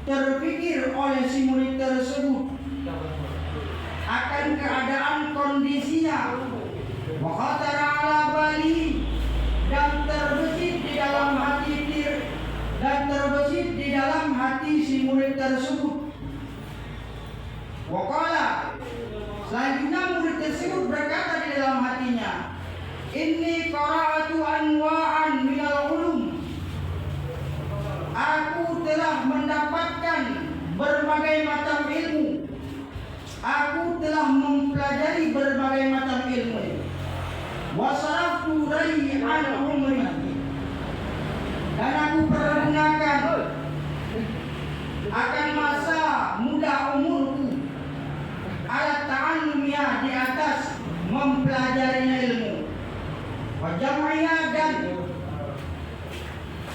terpikir oleh si murid tersebut akan keadaan kondisinya, wa khatara ala bali, dan terbesit di dalam hati si murid tersebut. Waqala, selanjutnya murid tersebut berkata di dalam hatinya, inni qara'atu anwa'an minal ulum, aku telah mendapatkan berbagai macam ilmu, aku telah mempelajari berbagai macam ilmu. Wasaraftu ray'an umri, dan aku pergunakan akan masa muda umurku ala ta'allumnya, di atas mempelajarinya ilmu, wa jam'iyah, dan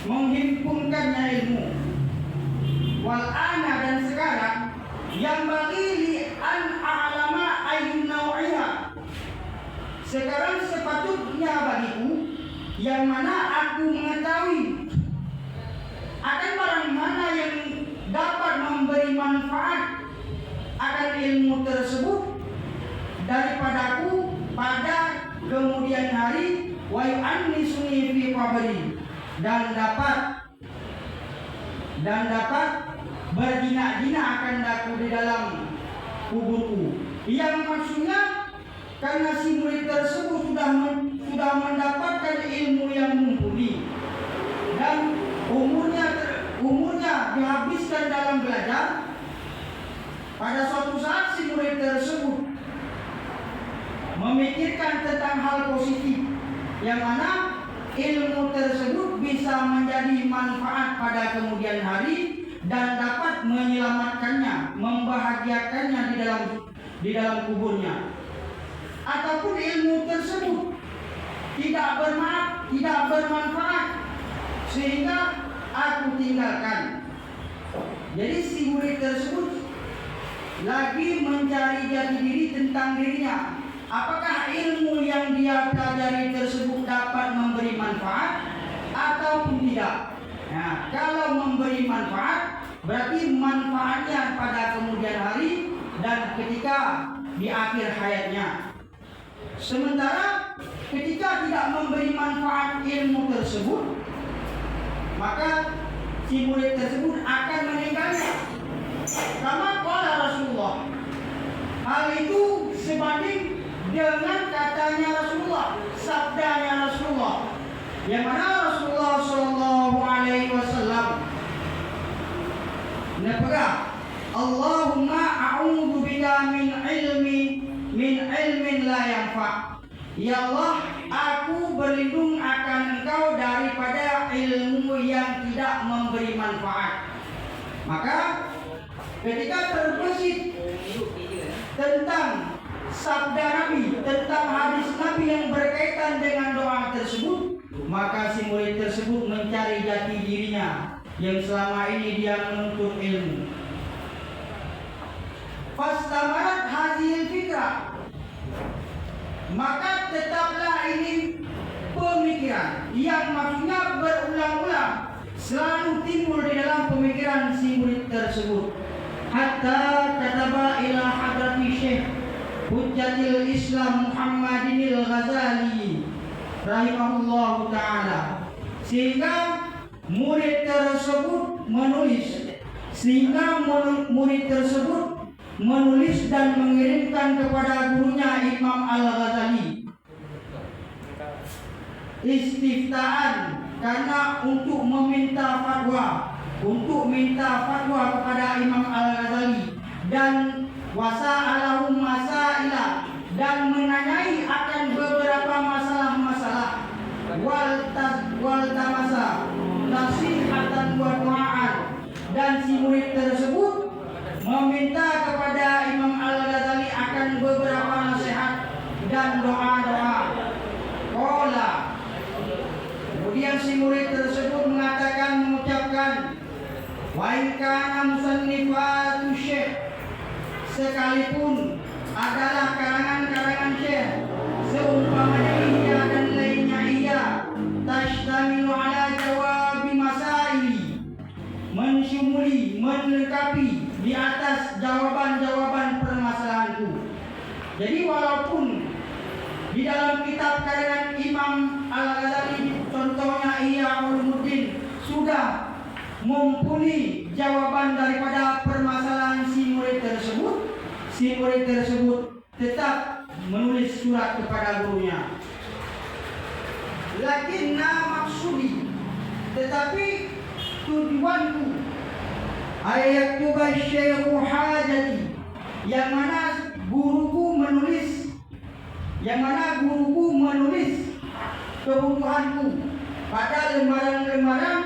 menghimpunkannya ilmu. Wal ana, dan sekarang yang bagi an a'lama ayyun naw'iha, sekarang sepatutnya bagiku yang mana aku mengetahui akan barang mana yang dapat memberi manfaat akan ilmu tersebut daripadaku pada kemudian hari, wa yu'annisuni fi qabri, dan dapat berjinak-jinak akan aku di dalam kuburku. Yang maksudnya karena si murid tersebut sudah mendapatkan ilmu yang mumpuni dan umurnya dihabiskan dalam belajar. Pada suatu saat si murid tersebut memikirkan tentang hal positif yang mana ilmu tersebut bisa menjadi manfaat pada kemudian hari dan dapat menyelamatkannya, membahagiakannya di dalam kuburnya. Ataupun ilmu tersebut tidak bermanfaat sehingga aku tinggalkan. Jadi si murid tersebut lagi mencari jati diri tentang dirinya. Apakah ilmu yang dia pelajari tersebut dapat memberi manfaat ataupun tidak? Nah, kalau memberi manfaat, berarti manfaatnya pada kemudian hari dan ketika di akhir hayatnya. Sementara ketika tidak memberi manfaat ilmu tersebut, maka si murid tersebut akan meninggalnya. Kama qala Rasulullah, hal itu sebanding dengan katanya Rasulullah, sabdanya Rasulullah, yang mana Rasulullah Shallallahu Alaihi Wasallam nepegah, Allahumma a'udzu bika min ilmin la yanfa. Ya Allah, aku berlindung akan Engkau daripada ilmu yang tidak memberi manfaat. Maka ketika terbesit tentang sabda Nabi, tentang hadis Nabi yang berkaitan dengan doa tersebut, maka si murid tersebut mencari jati dirinya yang selama ini dia menuntut ilmu. Fastamarat hazil fikrah, maka tetaplah ini pemikiran yang maksudnya berulang-ulang selalu timbul di dalam pemikiran si murid tersebut. Hatta kataba ila hadrati Syekh Hujjatil Islam Muhammadinil Ghazali rahimahullahu ta'ala, sehingga murid tersebut menulis dan mengirimkan kepada gurunya Imam Al-Ghazali istiftaan, karena untuk minta fatwa kepada Imam Al-Ghazali, dan wasa'alahum masaila, dan menanyai akan beberapa masalah-masalah, wal tamasa nasihatan wa du'aan, dan si murid tersebut meminta kepada Imam Al-Ghazali akan beberapa nasihat dan doa-doa. Qala, kemudian si murid tersebut mengucapkan, wa in kana musannifatu syekh, sekalipun adalah karangan-karangan syekh seumpamanya iya dan lainnya iya, tashtamilu ala jawabi masaili, mensyumuli, melengkapi di atas jawaban-jawaban permasalahanku. Jadi walaupun di dalam kitab karangan Imam Al-Ghazali, contohnya Ihya Ulumuddin, sudah mumpuni jawaban daripada permasalahan si murid tersebut tetap menulis surat kepada gurunya. Lakinna maksudi, tetapi tujuanku, ayaktuba syekhu hajati, yang mana guruku menulis kebutuhanku pada lembaran-lembaran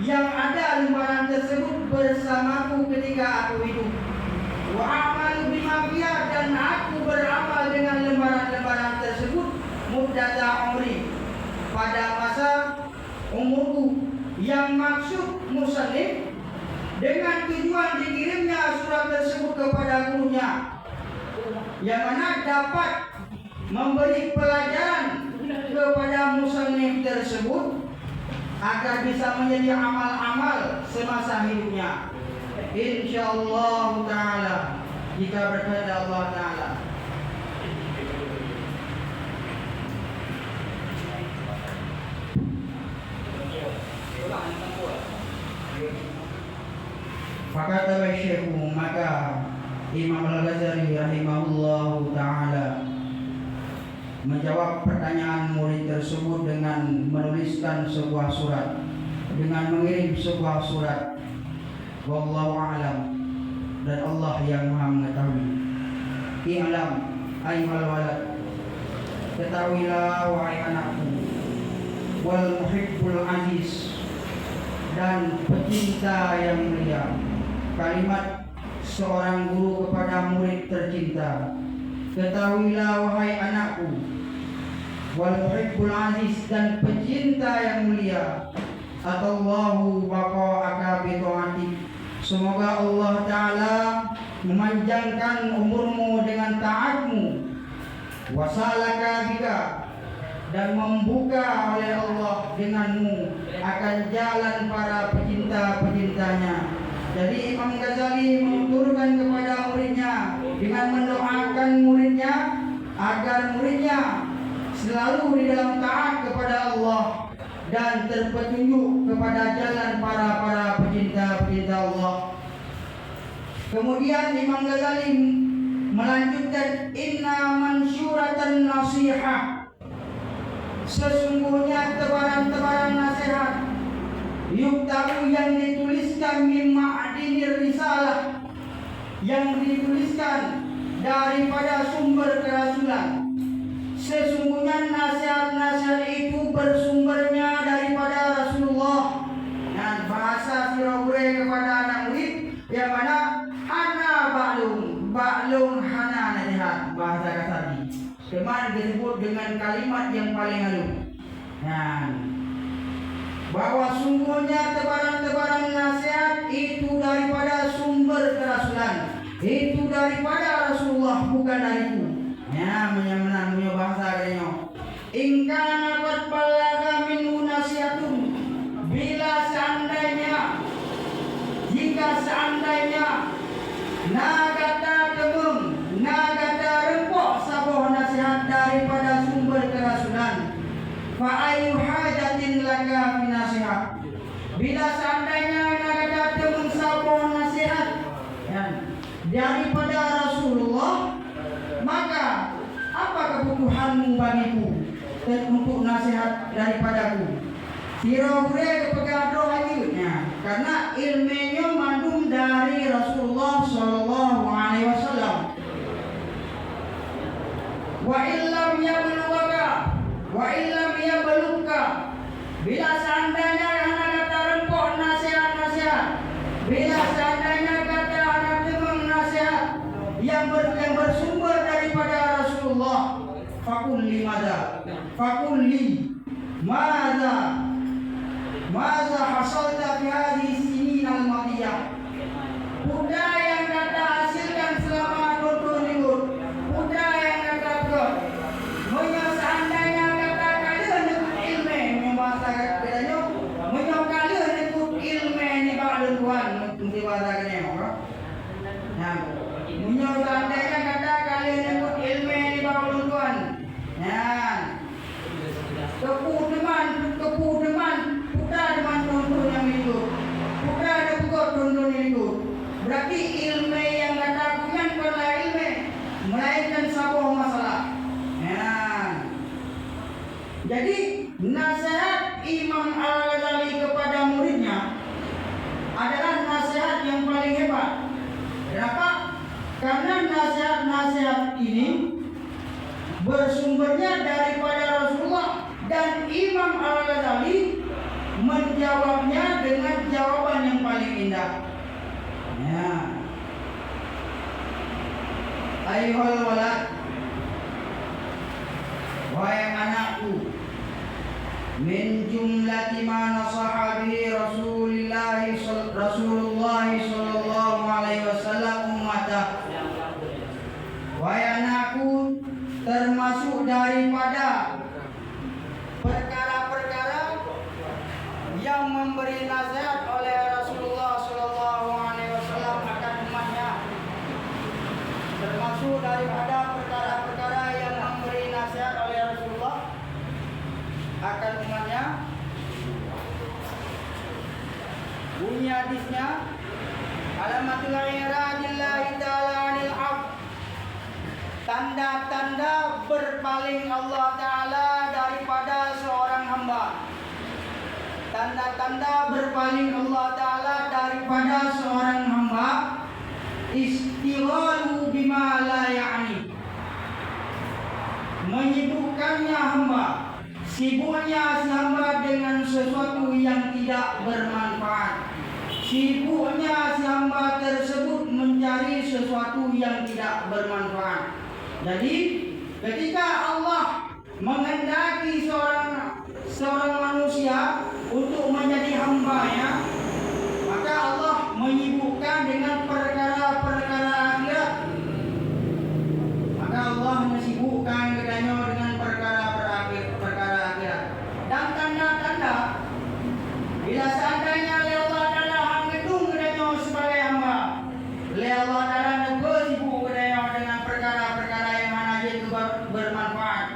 yang ada lembaran tersebut bersamaku ketika aku hidup. Wa amal bima fiha, dan aku beramal dengan lembaran-lembaran tersebut muddata umri, pada masa umurku. Yang maksud musannif dengan tujuan dikirimnya surat tersebut kepada gurunya, yang mana dapat memberi pelajaran kepada musannif tersebut agar bisa menjadi amal-amal semasa hidupnya, insyaallah taala, jika berkehendak Allah taala. Fakata Syekhu, maka Imam Al-Ghazali rahimahullahu taala menjawab pertanyaan murid tersebut dengan menuliskan sebuah surat, dengan mengirim sebuah surat. Wallahu a'lam, dan Allah yang Maha mengetahui. I'lam ayyuhal walad, ketahuilah wahai anakku, wal muhibbul aziz, dan pecinta yang mulia. Kalimat seorang guru kepada murid tercinta. Ketahuilah wahai anakku, wal muhibbul aziz, dan pecinta yang mulia. Atallahu baqa'aka bi ta'atik, semoga Allah taala memanjangkan umurmu dengan taatmu. Wasalaka bika, dan membuka oleh Allah denganmu akan jalan para pecinta-pecintanya. Jadi Imam Ghazali menuturkan kepada muridnya dengan mendoakan muridnya agar muridnya selalu di dalam taat kepada Allah dan terpetunjuk kepada jalan para pecinta-pecinta Allah. Kemudian Imam Ghazali melanjutkan, inna mansyuratan nasihah, sesungguhnya tebaran-tebaran nasihat, yuktabu, yang dituliskan min ma'adinir risalah, yang dituliskan daripada sumber kerasulan. Sesungguhnya nasihat-nasihat itu bersumbernya daripada Rasulullah. Dan bahasa Sirogure kepada anak murid, yang mana hana ba'lun hana nasihat, bahasa kasar ini. Kemarin disebut dengan kalimat yang paling halus. Nah, bahwa sungguhnya tebaran-tebaran nasihat itu daripada sumber kerasulan, itu daripada Rasulullah, bukan dariku. Ya, menyemenang punya bahasa katanya. Ingkana qad balaga minhu nasihatun, bila seandainya, jika seandainya nagata temung, nagata rempok saboh nasihat daripada sumber kerasulan, fa ayu hajatin laka fi nasihat, bila seandainya nagata temung saboh nasihat ya, daripada Rasulullah, maka apa kebutuhanmu bagiku dan untuk nasihat daripadaku? Sirogure kepegang doanya, karena ilmunya mandum dari Rasulullah Sallallahu Alaihi Wasallam. Wa illam yablugha, wa illam yablugha, bila seandainya anak kata rempok nasihat-nasihat, bila seandainya kata anak temung nasihat yang bersumber daripada Rasulullah, fakulli madza, fakulli madza hasalta fi hadhihi sinin al-madiyah, buddha yang kata hasilkan selama 20 minggu, buddha yang kata ke monya seandainya kata kalian ikut ilmu, bahasa bedanya monya kalian ikut ilmu ni ba'dun Tuhan. mesti bahasa kene apa? Nah, punya seandainya kata kalian ikut ilmu di bawah tuan. Nah, kepu deman, putra deman tuntun yang itu. Putra ada pukul tuntun itu. Berarti ilmu yang kata punya bukanlah ilmu, melainkan sebuah masalah. Nah, jadi nasihat Imam Al-Ghazali kepada muridnya adalah nasihat yang paling hebat. Kenapa? Karena nasihat-nasihat ini bersumbernya daripada Rasulullah dan Imam Al-Ghazali menjawabnya dengan jawaban yang paling indah. Ya. Ayuhal walad, wahai anakku, min jumlati ma nasaha bihi Rasulullah sallallahu alaihi wasallam ummata. Wahai anakku, termasuk daripada perkara-perkara yang memberi nasihat oleh Rasulullah sallallahu alaihi wasallam akan umatnya. Termasuk daripada perkara-perkara yang memberi nasihat oleh Rasulullah akan umatnya. Bunyi hadisnya, alamatul iradillahi ta'ala anil abd, tanda-tanda berpaling Allah Ta'ala daripada seorang hamba. Tanda-tanda berpaling Allah Ta'ala daripada seorang hamba, istighalu bima la ya'ni, menyibukkannya hamba, sibuknya si hamba dengan sesuatu yang tidak bermanfaat. Sibuknya si hamba tersebut mencari sesuatu yang tidak bermanfaat. Jadi ketika Allah menghendaki seorang manusia untuk menjadi hambanya, maka Allah menyibukkan dengan perkara-perkara akhirat. Maka Allah menyibukkan kepadanya dengan perkara akhirat. Dan tanda-tanda bila seandainya Allah Ta'ala hangedung kepadanya sebagai hamba, Allah Ta'ala bersibuk kepadanya dengan perkara-perkara yang mana itu bermanfaat,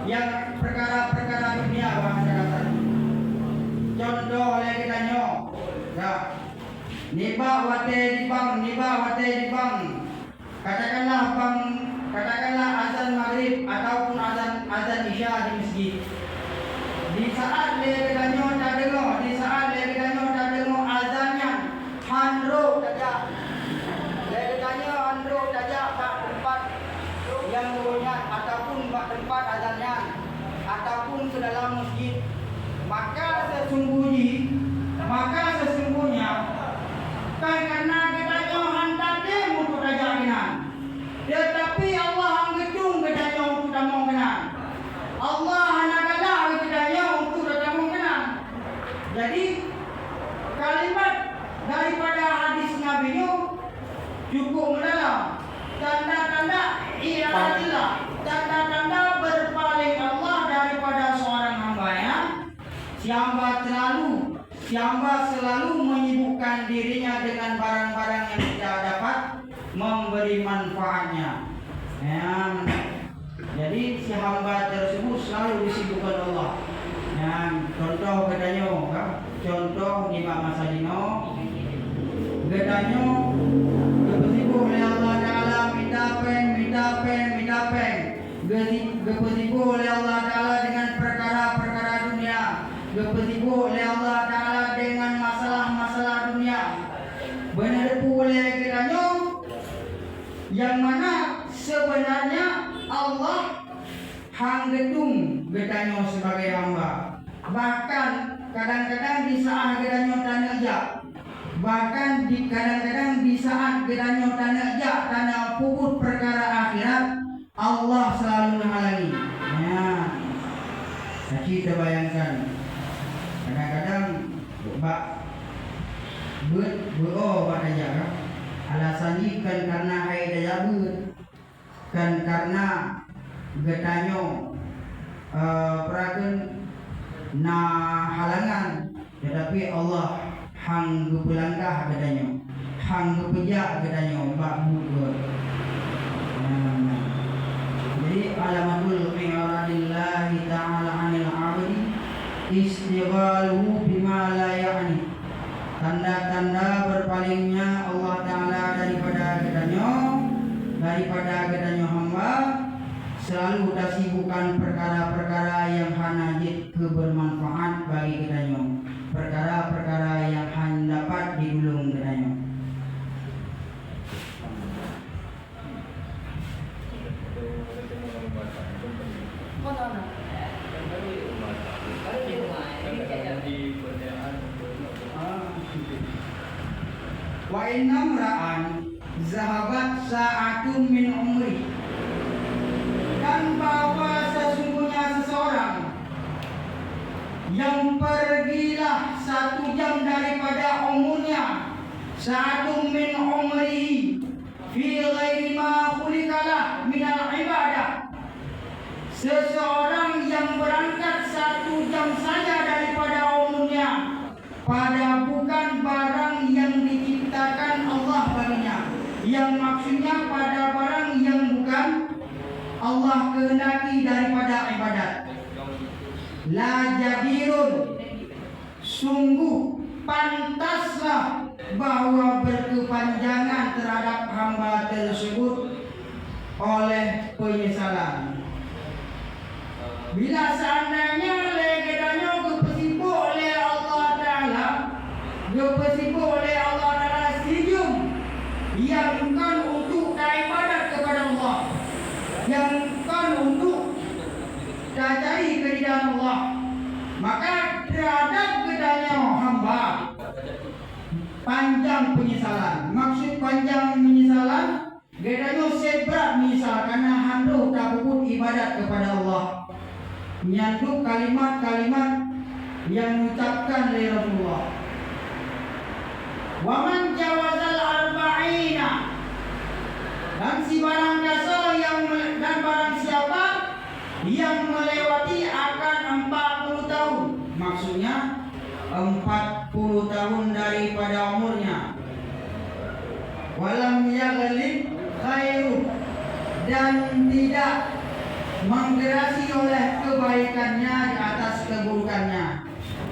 yang perkara-perkara dunia bahasa kata. Contoh oleh kepadanya, ya, nibah wate di bang. Katakanlah azan maghrib ataupun azan isya di masjid. Di saat lekedanyo tak dengar azannya, handro saja. Lekedanyo handro saja bak tempat yang dulunya ataupun bak tempat azannya ataupun ke dalam masjid. Maka sesungguhnya kan karena kedanyo hantar dia untuk ajar kenan. Tetapi Allah anggetung kedanyo untuk damong kenan. Allah hanagalah kedanyo untuk damong kenan. Jadi kalimat daripada hadis Nabi itu cukup mendalam. Tanda-tanda iradillah, tanda-tanda berpaling Allah daripada seorang hambanya. Si hamba selalu menyibukkan dirinya dengan barang-barang yang tidak dapat memberi manfaatnya. Ya, jadi si hamba tersebut selalu disibukkan Allah. Ya, contoh kedanyo, contoh di masa dino, kedanyo kepesibuk oleh Allah Ta'ala minta peng, kepesibuk oleh Allah Ta'ala dengan perkara-perkara dunia, kepesibuk oleh Allah Ta'ala dengan masalah-masalah dunia. Benar oleh kedanyo yang mana sebenarnya Allah hanggetung kedanyo sebagai hamba. Bahkan kadang-kadang di saat kedanyo tanajak, kadang-kadang di saat kedanyo tanah puput perkara akhirat, Allah selalu menghalangi. Ya, jadi kita bayangkan kadang-kadang aja alasannya kan karena hai daya kan karena getanyo perakan na halangan, tetapi Allah hang gepulangkah getanyo. hang kepejak katanya bab muka. Jadi alamatul i'radillahi ta'ala 'anil 'abdi istighaluhu bima la ya'ni. Tanda-tanda berpalingnya Allah Ta'ala daripada gedanya hamba, selalu disibukkan perkara-perkara yang hanajit kebermanfaat bagi gedanya, perkara-perkara yang dapat digulung gedanya. Wa innam ra'an zahabat sa'atun min umri, dan bahwa sesungguhnya seseorang yang pergilah 1 jam daripada umurnya, sa'atun min umri fi ghairi ma khuliqalah minal ibadah, seseorang yang berangkat 1 jam saja daripada umurnya pada bukan barang yang diciptakan Allah baginya, yang maksudnya pada barang yang bukan Allah kehendaki daripada ibadat. La jadirun, sungguh pantaslah bahwa berkepanjangan terhadap hamba tersebut oleh penyesalan. Bila seandainya legedanya kepesipu oleh Allah Ta'ala, kepesipu oleh Allah Ta'ala sejum yang bukan untuk ibadat kepada Allah, yang bukan untuk cari keridhaan Allah, maka terhadap gedanya hamba panjang penyesalan. Maksud panjang penyesalan, gedanya seberat menyesal karena handuk tak puput ibadat kepada Allah, menyandung kalimat-kalimat yang mengucapkan oleh Rasulullah. Waman jawazal arba'ina, dan si barang dan barang siapa yang melewati akan 40 tahun, maksudnya 40 tahun daripada umurnya, walam yaghlib khairu, dan tidak menggerasi oleh kebaikannya di atas keburukannya.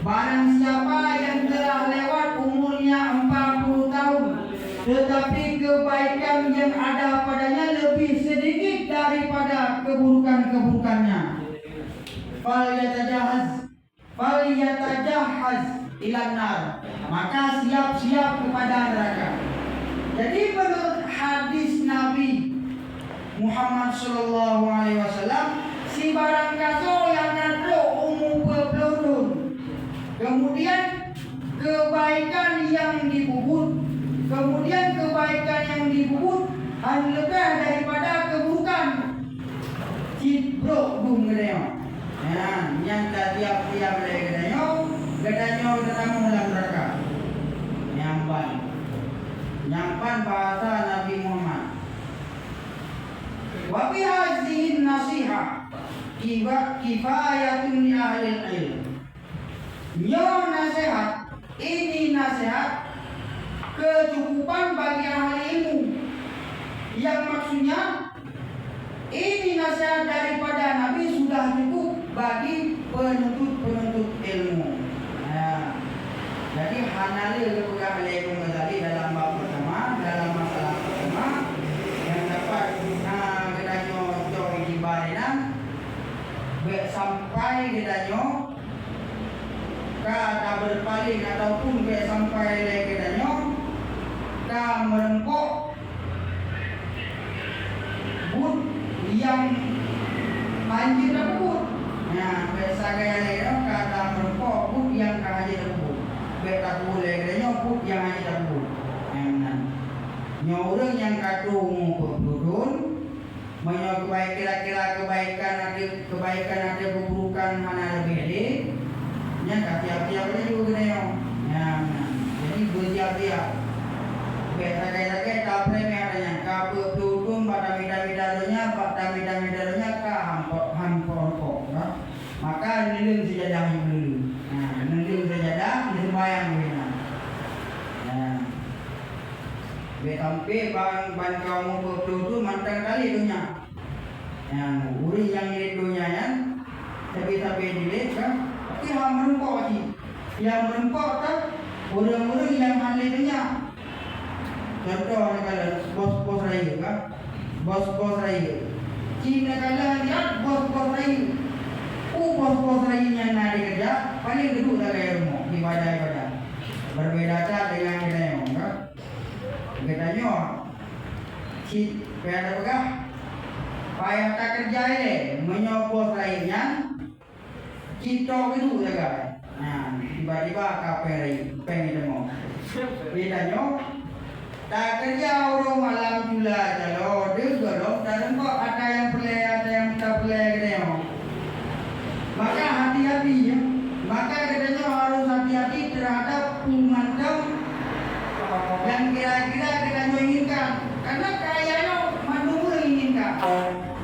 Barang siapa yang telah lewat umurnya 40 tahun tetapi kebaikan yang ada padanya lebih sedikit daripada keburukan-keburukannya, falyatajahhaz ilan nar, maka siap-siap kepada neraka. Jadi menurut hadis Nabi Muhammad sallallahu alaihi wasallam, si barang kaso yang ada umur berpeludun, kemudian kebaikan yang dibubut, lebih daripada keburukan, ciprok bung gedenya. Yang dah tiap-tiap gedenya datang dalam neraka. Nyampan bahasa Nabi Muhammad. Wa bi hadhihi nasiha kifayatun li ahli ilm. Ini nasihat kecukupan bagi ahli ilmu, yang maksudnya ini nasihat daripada Nabi sudah cukup bagi penuntut ilmu. Jadi hanali kepegang oleh Imam Ghazali dalam bab pertama, dalam masalah pertama yang dapat gedanyo joy di barena sampai gedanyo ka berpaling ataupun sampai gedanyo ka merengkok bud yang banjir tersebut. Biasa gaya kata merengkok bud yang kaji tersebut. Tak boleh katanya pun yang hanya tak boleh. Orang yang kadung berpeludun, menyo kira-kira kebaikan ada keburukan mana lebih ada, yang tiap-tiap ada juga katanya. Jadi bertiap-tiap. Kata-kata tak premi adanya. Kau berpeludun pada mida-midanya, ka hampor. Maka nilai sejadahnya dulu. Nilai sejadah disembahyang begini. Sampai ban kamu berpuluh mantang kali dunia. Yang uri yang ini dunia yang tapi dilihat kan, tapi yang merempok sih, yang merempok kan orang-orang yang handai dunia. Contoh kalau bos-bos raya kan, bos-bos raya. Cina kalau lihat bos-bos raya, bos-bos raya yang nak dikerja paling duduk dalam rumah ibadah. Berbeda dengan kita yang kan. Kita nyo, si payah apa? Payah tak kerja ini, menyobos lainnya, kita itu jaga. Nah, tiba-tiba kape pengen demo. Kita nyo, tak kerja orang malam pula jalo, dia gorong. Dan kok ada yang pelai, ada yang tak pelai gitu. Maka hati-hati ya. Maka kita nyo harus hati-hati terhadap pemandang yang kira-kira kita inginkan, karena kayaknya mandumur inginkan,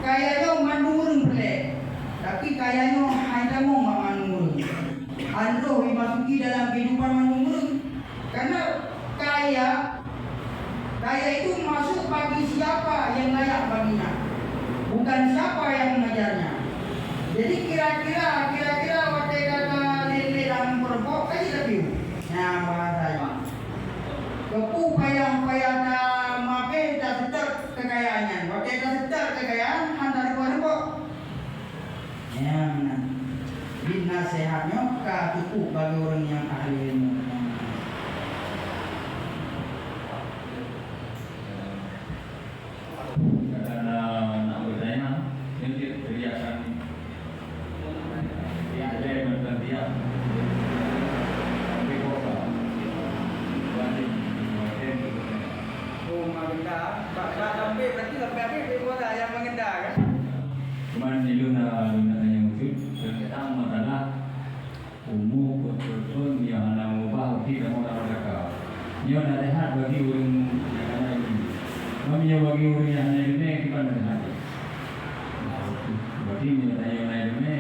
kayaknya mandumur boleh, tapi kayaknya hanya mau mandumur. Andro dimasuki dalam kehidupan mandumur, karena kaya itu masuk bagi siapa yang layak baginya, bukan siapa yang mengajarnya. Jadi kira-kira waktu kata lele dalam perempuan kasih lebih, nah bahasanya. Kepu payah tak mape tak setar kekayaannya. Waktu tak setar kekayaan hantar keluar kok. Yang nasihatnya cukup bagi orang yang ahli ilmu. Karena nak bertanya, nanti teriakan yang ada yang bergantian. Tapi kota, banding. Mengenda, sampai berarti sampai di kota yang mengenda kan? Cuman ni luna yang wujud tentang masalah umum betul yang nak ubah tidak mau mereka. Dia nak rehat bagi orang yang ada ini. Kami bagi orang yang ada ini kita nak rehat. Bagi dia yang ada ini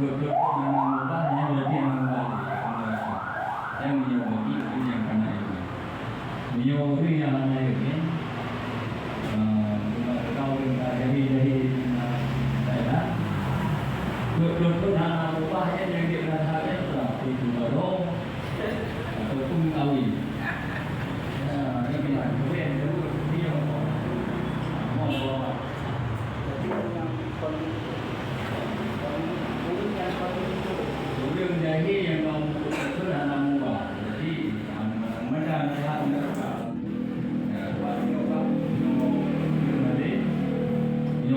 betul nak ubah yang berarti yang ubah. Yang dia bagi yang kena ini. Dia orang yang ada ini. Kau dari saya betul nak ubah yang dia berada itu baru ataupun kawin. Ini kita kemudian dia mau bawa. Kemudian jadi yang kamu betul nak ubah. Jadi macam sehat mereka.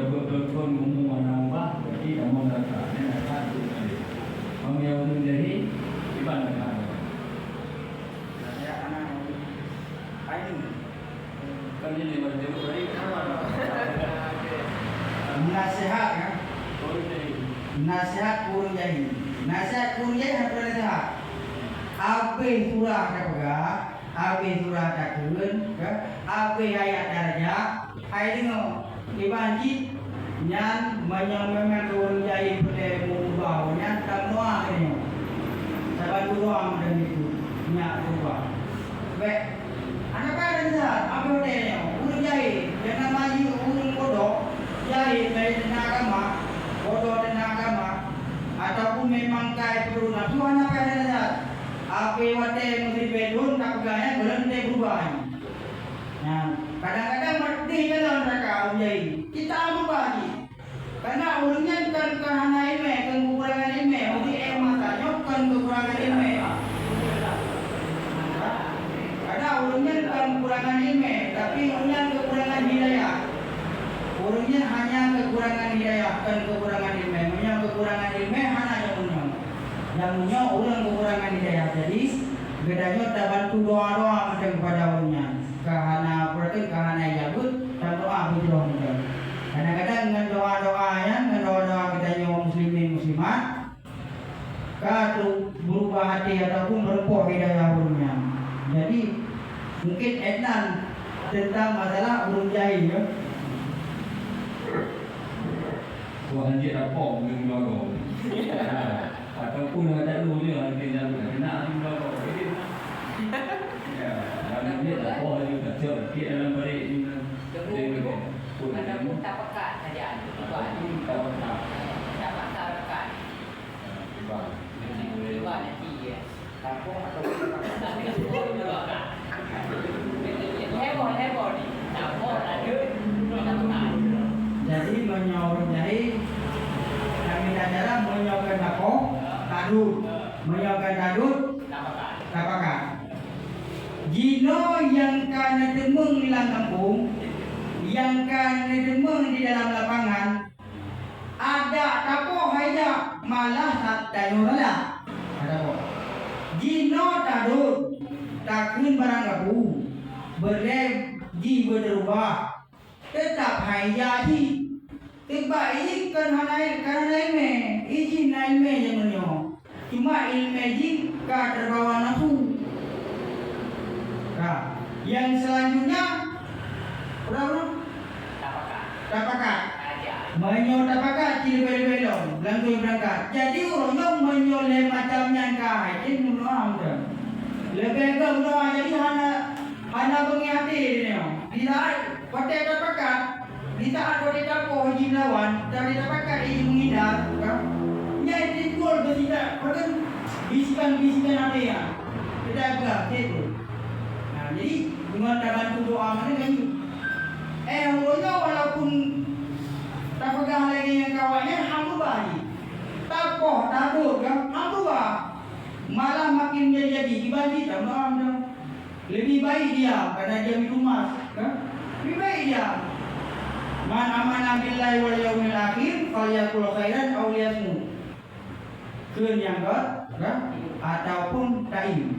Betul ngomong menambah jadi kamu merasa ini akan jadi kamu yang menjadi ibadah kamu. Saya anak ini Kan ini macam beri nasihat kan? Nasihat kurang jadi. Nasihat kurang jadi apa nasihat? Apa surah kapga? Apa surah takun? Apa ayat darajat? Ayat dengar. Ibanci nyan menyamai turun jahit pada mubah nyan tamua ini saban doang dan itu nyak ubah baik anak ada saat apa dia urun jahit jangan maju urun kodok jahit dari agama kodok dan agama ataupun memang kai perlu nafsu anak ada saat apa wate mesti bedun tak pegangnya belum dia berubah nah kadang-kadang mesti jalan mereka menjadi kita berbagi karena urungnya bukan hanya ilmu kan kekurangan ilmu mesti matanya bukan kekurangan ilmu karena urungnya bukan kekurangan ilmu tapi urungnya kekurangan hidayah urungnya hanya kekurangan hidayah bukan kekurangan ilmu punya kekurangan ilmu hanya yang punya urung kekurangan hidayah jadi bedanya tak bantu doa-doa macam kepada urungnya kahana berarti kahana jabut dan doa hijrah kita. Kadang-kadang dengan doa-doa kita nyawa muslimin muslimat, katu berubah hati ataupun berpoh hidayah urungnya. Jadi mungkin etnan tentang masalah urung jahil ya. Tuhan dia rapor dengan logo. Ataupun ada dulu dia ada kena dengan logo. Ya, dan dia rapor juga. Jom kita dalam balik ni. Ada pun tak pekat saja. Tak pekat pekat. Tiba nanti ya. Kampung atau Heboh ni. Tak boleh ada. Tak pekat. jadi menyaurai kami cara menyaukan apa? Tadut. Menyaukan tadut Tak pekat. kapakan. Jino yang kana demeng di dalam kampung, yang kana demeng di dalam lapangan, ada tapo haya malah tak tayurala. Ada apa? Jino tadut takun barang kapu, ji berubah. Tetap haya di tiba ini karena ilmu izin ilmu yang menyo cuma ilmu ji ka terbawa nafsu. Nah, yang selanjutnya berapa? Tapakat. Menyo tapakat ciri belong langsung berangkat. Jadi orangnya menyoleh macamnya kah? Ini menurut anda. Lebih ke menurut jadi hana bengi hati ini. Tidak pakai tapakat. Di saat kau tidak kau hiji lawan, dari tapakat ini menghindar. Nyai timbul bertindak. Pergi bisikan apa ya? Tidak agak itu. Jadi dengan bantu doa mana kan? Orangnya walaupun tak pegang lagi yang kawannya, hambu bayi. Tak poh, tak dur kan? Hambu bah. Malah makin jadi dibagi tak maaf. Lebih baik dia karena dia minum mas, kan? Lebih baik dia. Man amana billahi wal yaumil akhir falyakul khairan aw liyasmut. Keun yang kan? Ataupun taim.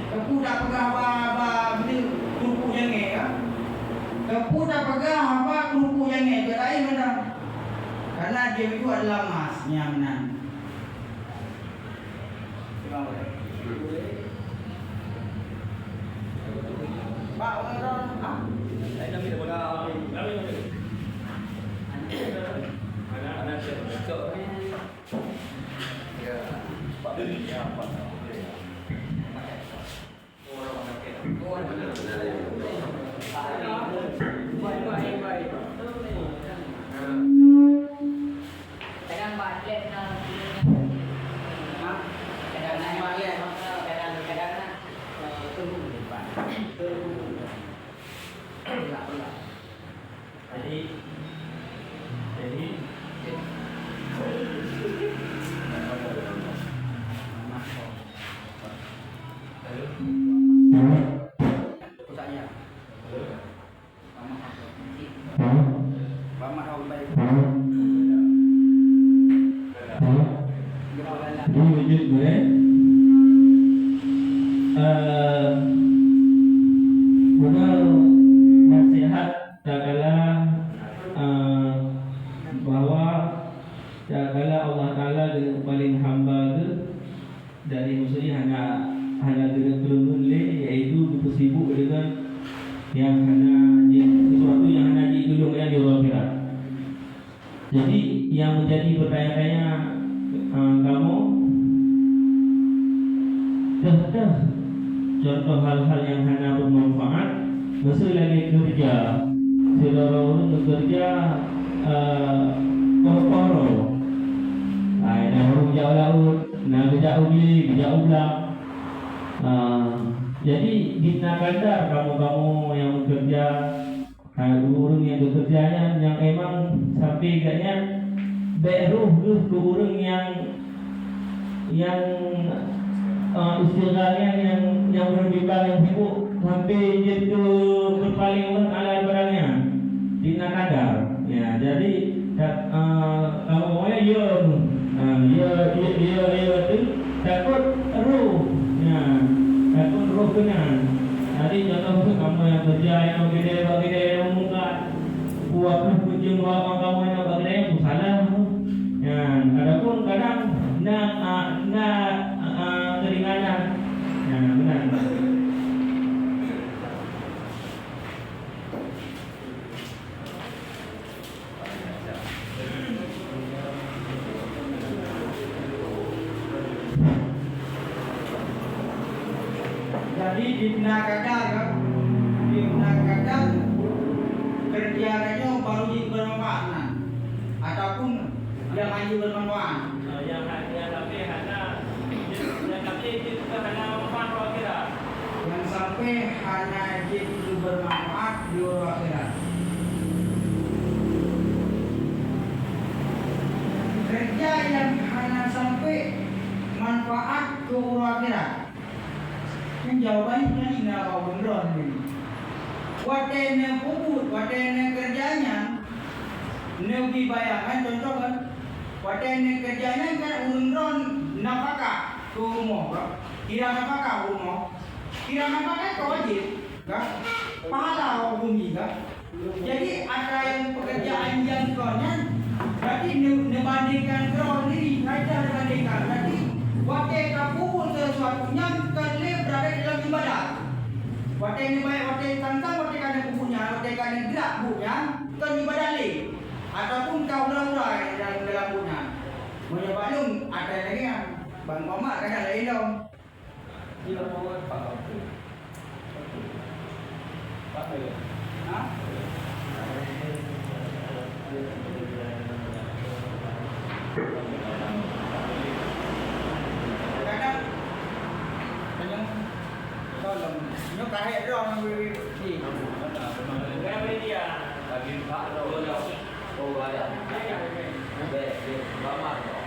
Kepu tak pegang apa benda kerupuk yang kan? Kepu tak pegang apa kerupuk yang kedai mana? Karena dia itu adalah emasnya menang. Pak orang Saya dah minta bola. Ada cocok. Ya. Pak dia apa? Kadang balik nak kadang balik kadang tunggu depan. Jadi pusatnya. Mama tahu baik. ini wujud gue. Modal nasihat adalah bahwa jagalah Allah Taala dengan paling hamba ke dari maksudnya hanya dengan kelunun le, iaitu bersibuk dengan yang sesuatu yang hanya ditolong yang di akhirat. Jadi yang menjadi bertanya-tanya kamu dah contoh hal-hal yang hanya bermanfaat, masa lagi kerja, saudara orang bekerja koro-koro, ada orang jauh laut, nak kerja ubi, kerja ulang. Jadi dina kadar kamu yang bekerja, orang yang bekerjanya yang emang sampai katnya beruh ke orang yang istilahnya yang berbimbang yang sibuk sampai jadi berpaling ala barangnya dina kadar. Ya, jadi kamu maunya ya tu takut roh. Ya, takut roh kena. Jadi contoh kamu yang kerja yang gede yang muka buat kunjung kamu yang gede yang salah. Ya, adapun kadang keringanan. Ya, benar. Jadi dina kadar kan? Dina bermanfaat nah. Ataupun yang hanya bermanfaat. Yang tapi itu hanya manfaat akhirat. Yang sampai hanya itu bermanfaat di akhirat. Kerja yang hanya sampai manfaat ke akhirat. Kan jawabannya ini apa beneran ini? Watene puput, watene kerjanya, nebi bayangan contoh kan? Watene kerjanya kan beneran nafkah ke rumah, kira nafkah rumah, kira nafkah ke wajib, kan? Pahala bumi kan? Jadi ada yang pekerjaan yang konya, berarti nebandingkan kron ini, ada nebandingkan, berarti watene kapuput sesuatunya kan berada di dalam ibadah. Waktu ini baik, waktu ini tantang, waktu kena punya, waktu kena gerak punya, kan ibadah lagi. Ataupun kau ulang-ulang dalam punya. Menyebalung ada lagi yang Bang Komar kena lain dong. Dia mau apa? Hah? Kadang tolong, nyo kahit dong di. Kenapa dia? Lagi Pak lo. Oh ada. Lama dong.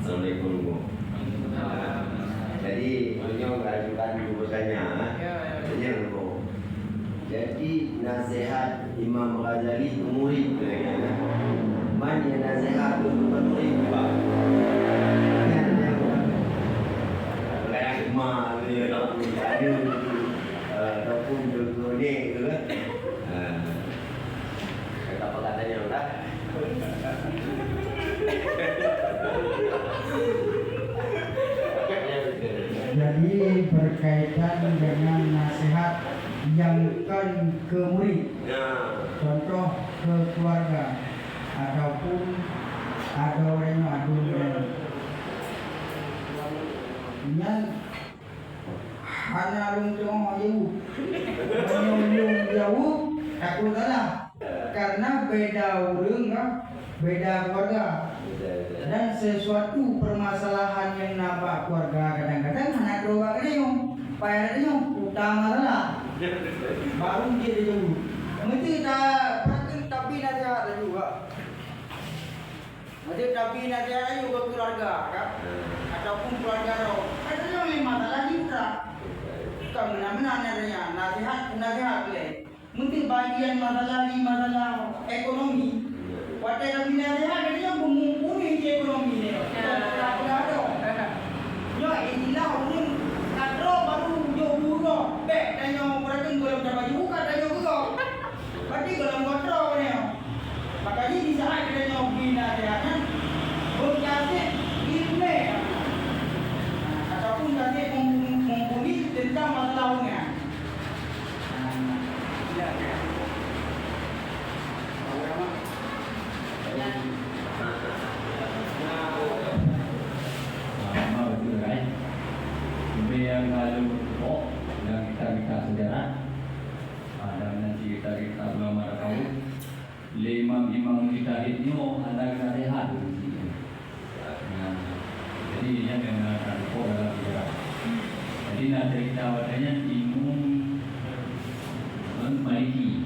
Assalamualaikum. Jadi beliau mengajukan jurusannya. Jadi nasihat Imam Ghazali ke murid man yang nasihat untuk murid Pak. Kadang mak dia tak ada ataupun dulu ke kan. Kata apa katanya dah. Jadi berkaitan dengan nasihat yang kan ke murid, contoh ke keluarga ataupun ada orang yang adu yang hanya lungcong jauh takut lah karena beda orang kan, beda keluarga. Dan sesuatu permasalahan yang nampak keluarga kadang-kadang anak keluarga kadang payah utama lah baru jadi jauh mesti tak praktik tapi nasihat juga mesti tapi nasihat juga keluarga kan ataupun keluarga roh ada yang masalah juga kamu namanya nasihat mesti bagian masalah ekonomi. Waktu kami nasihat dia mengumpuli ekonomi ni. Tak ada. Ya inilah orang kadro baru jauh baik tanya perhatian kalau dapat buka tanya juga. Berarti kalau kadro ni. Makanya di saat kita nyobi nasihatnya berkasih ilmu ataupun kasih mengumpuli tentang masalahnya. Yang lalu yang kita sejarah dan nanti kita ulama tahu imam kita ini ada nasihat jadi ini yang mengatakan dalam sejarah jadi nanti kita wadahnya Imam Maliki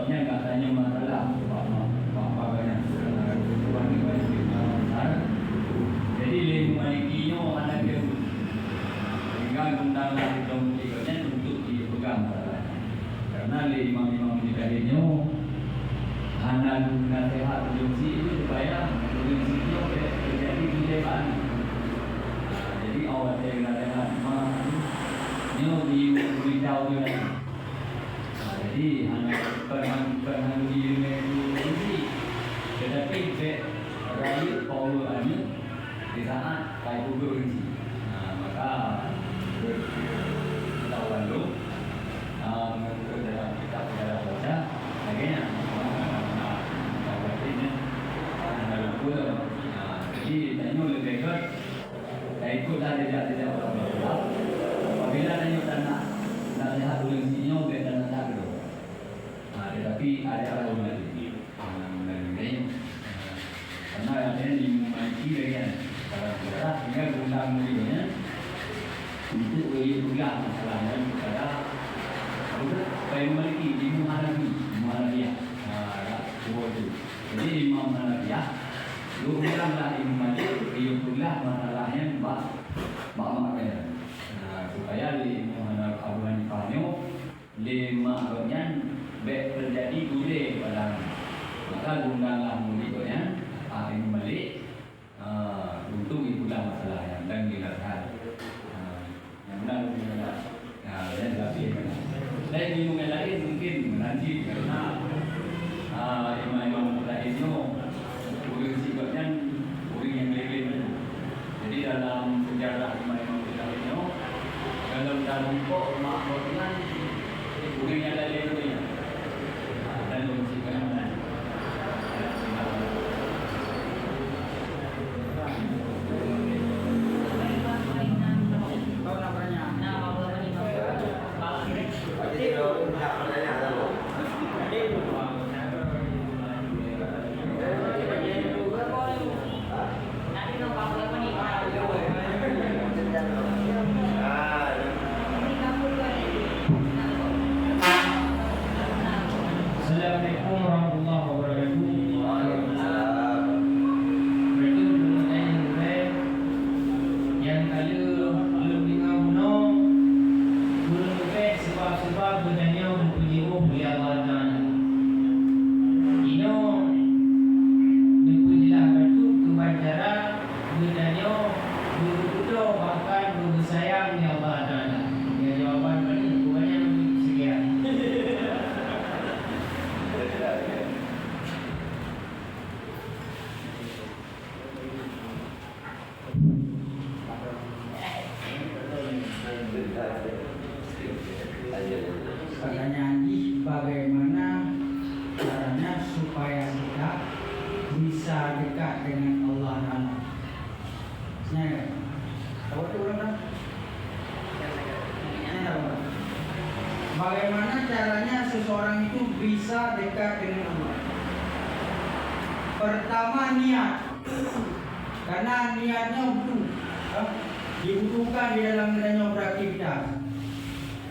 sebabnya katanya masalah apa banyak tuan ni banyak besar. Jadi le malikinya anak dia tinggal tentang dalam ikutnya untuk dipegang karena le imam-imam di tadinya anak nasihat urgensi itu supaya urgensi itu terjadi kejebakan. Jadi awal saya nasihat ni diberitahu dia. Jadi anak perhang diri itu tetapi raya power ada di saat kai gugur ini. Maka tahuan lu menurut dalam kitab dalam baca agaknya jadi tanya lebih dekat ikutlah tidak orang berdoa apabila tanya tanah nasihat urgensinya beda tanah dulu tetapi ada orang lagi karena ada di Maliki bagian kalau kita tinggal guna mulianya untuk ulang masalahnya kepada Imam Maliki di Muhammadiyah jadi Imam Muhammadiyah lu ulanglah Imam Malik dia ulang masalahnya mak supaya di Muhammad Abu Hanifah lima orangnya terjadi boleh pada maka undanglah muridnya Imam Malik untuk ulang masalahnya dan dilarang yang benar dan lebih dan bingung lain mungkin nanti karena imam-imam lainnya orang sifatnya orang yang lain. Jadi dalam sejarah imam-imam lainnya dalam kok makhluknya orang yang lain dan orang sifatnya Assalamualaikum warahmatullahi wabarakatuh. Yang kalau belum dengar guna, belum dapat sebab-sebab benarnya mempunyai oleh Allah Taala. Ino dipujilah patut kebanjara benarnya berdoa bahkan bersayang ya Allah Taala. Ya jawapan mana? Bukannya sekian. Pertanyaan ini bagaimana caranya supaya kita bisa dekat dengan Allah Taala? Tahu tu orang? Bagaimana caranya seseorang itu bisa dekat dengan Allah? Pertama niat, karena niatnya dibutuhkan di dalam adanya beraktivitas.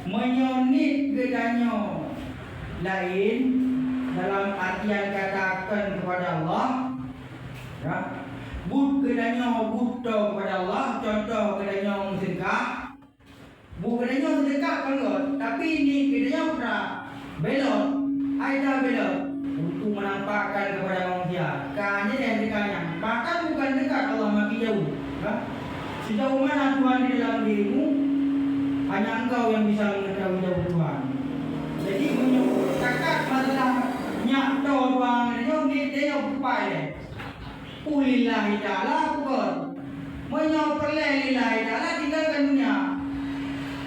Menyonit gedanya lain dalam artian katakan kepada Allah ya. Gedanya buta kepada Allah, contoh gedanya sedekah. Gedanya sedekah belot, tapi ini gedanya sudah belot, ada belot untuk menampakkan kepada manusia. Kanya yang dekatnya, maka bukan dekat Allah makin jauh ya. Sejauh mana Tuhan di dalam dirimu, hanya engkau yang bisa mengetahui jauh Tuhan. Jadi kakak masalah nyakto Tuhan ini dia upaya. Ulillahi ta'ala bukan menyoperle lillahi ta'ala tinggalkan dunia.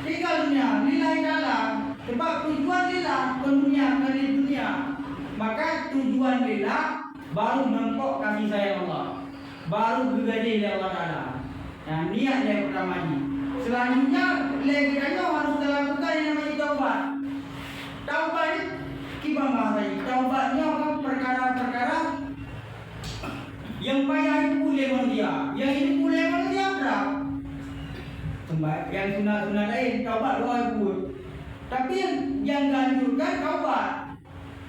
Lillahi ta'ala sebab tujuan lillah dunia dari dunia. Maka tujuan lillah baru nampak kasih sayang Allah, baru bergaji oleh Allah Ta'ala. Nah, niat yang pertama ini. Selanjutnya, kita harus lakukan yang namanya taubat. Taubat ini kita bahas lagi. Taubatnya perkara-perkara yang payah itu boleh manusia. Yang ini boleh manusia berapa? Yang sunat-sunat lain, taubat doa ikut. Tapi yang ganjurkan taubat.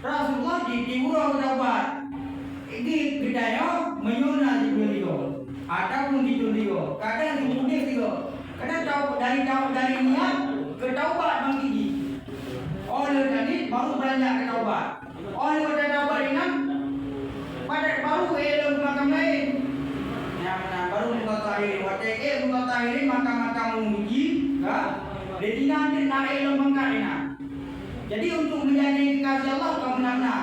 Rasulullah di urang dapat di gedaya menyuna di beliau ataupun di beliau kadang kemudian juga kadang dari niat ke taubat bang gigi oleh tadi baru beranjak ke taubat oleh pada taubat ini pada baru elok makam lain yang baru mengatakan waktu mengatakan makam-makam menguji kan dia tidak nak elok mengkaina jadi untuk menjadi kekasih Allah kau benar-benar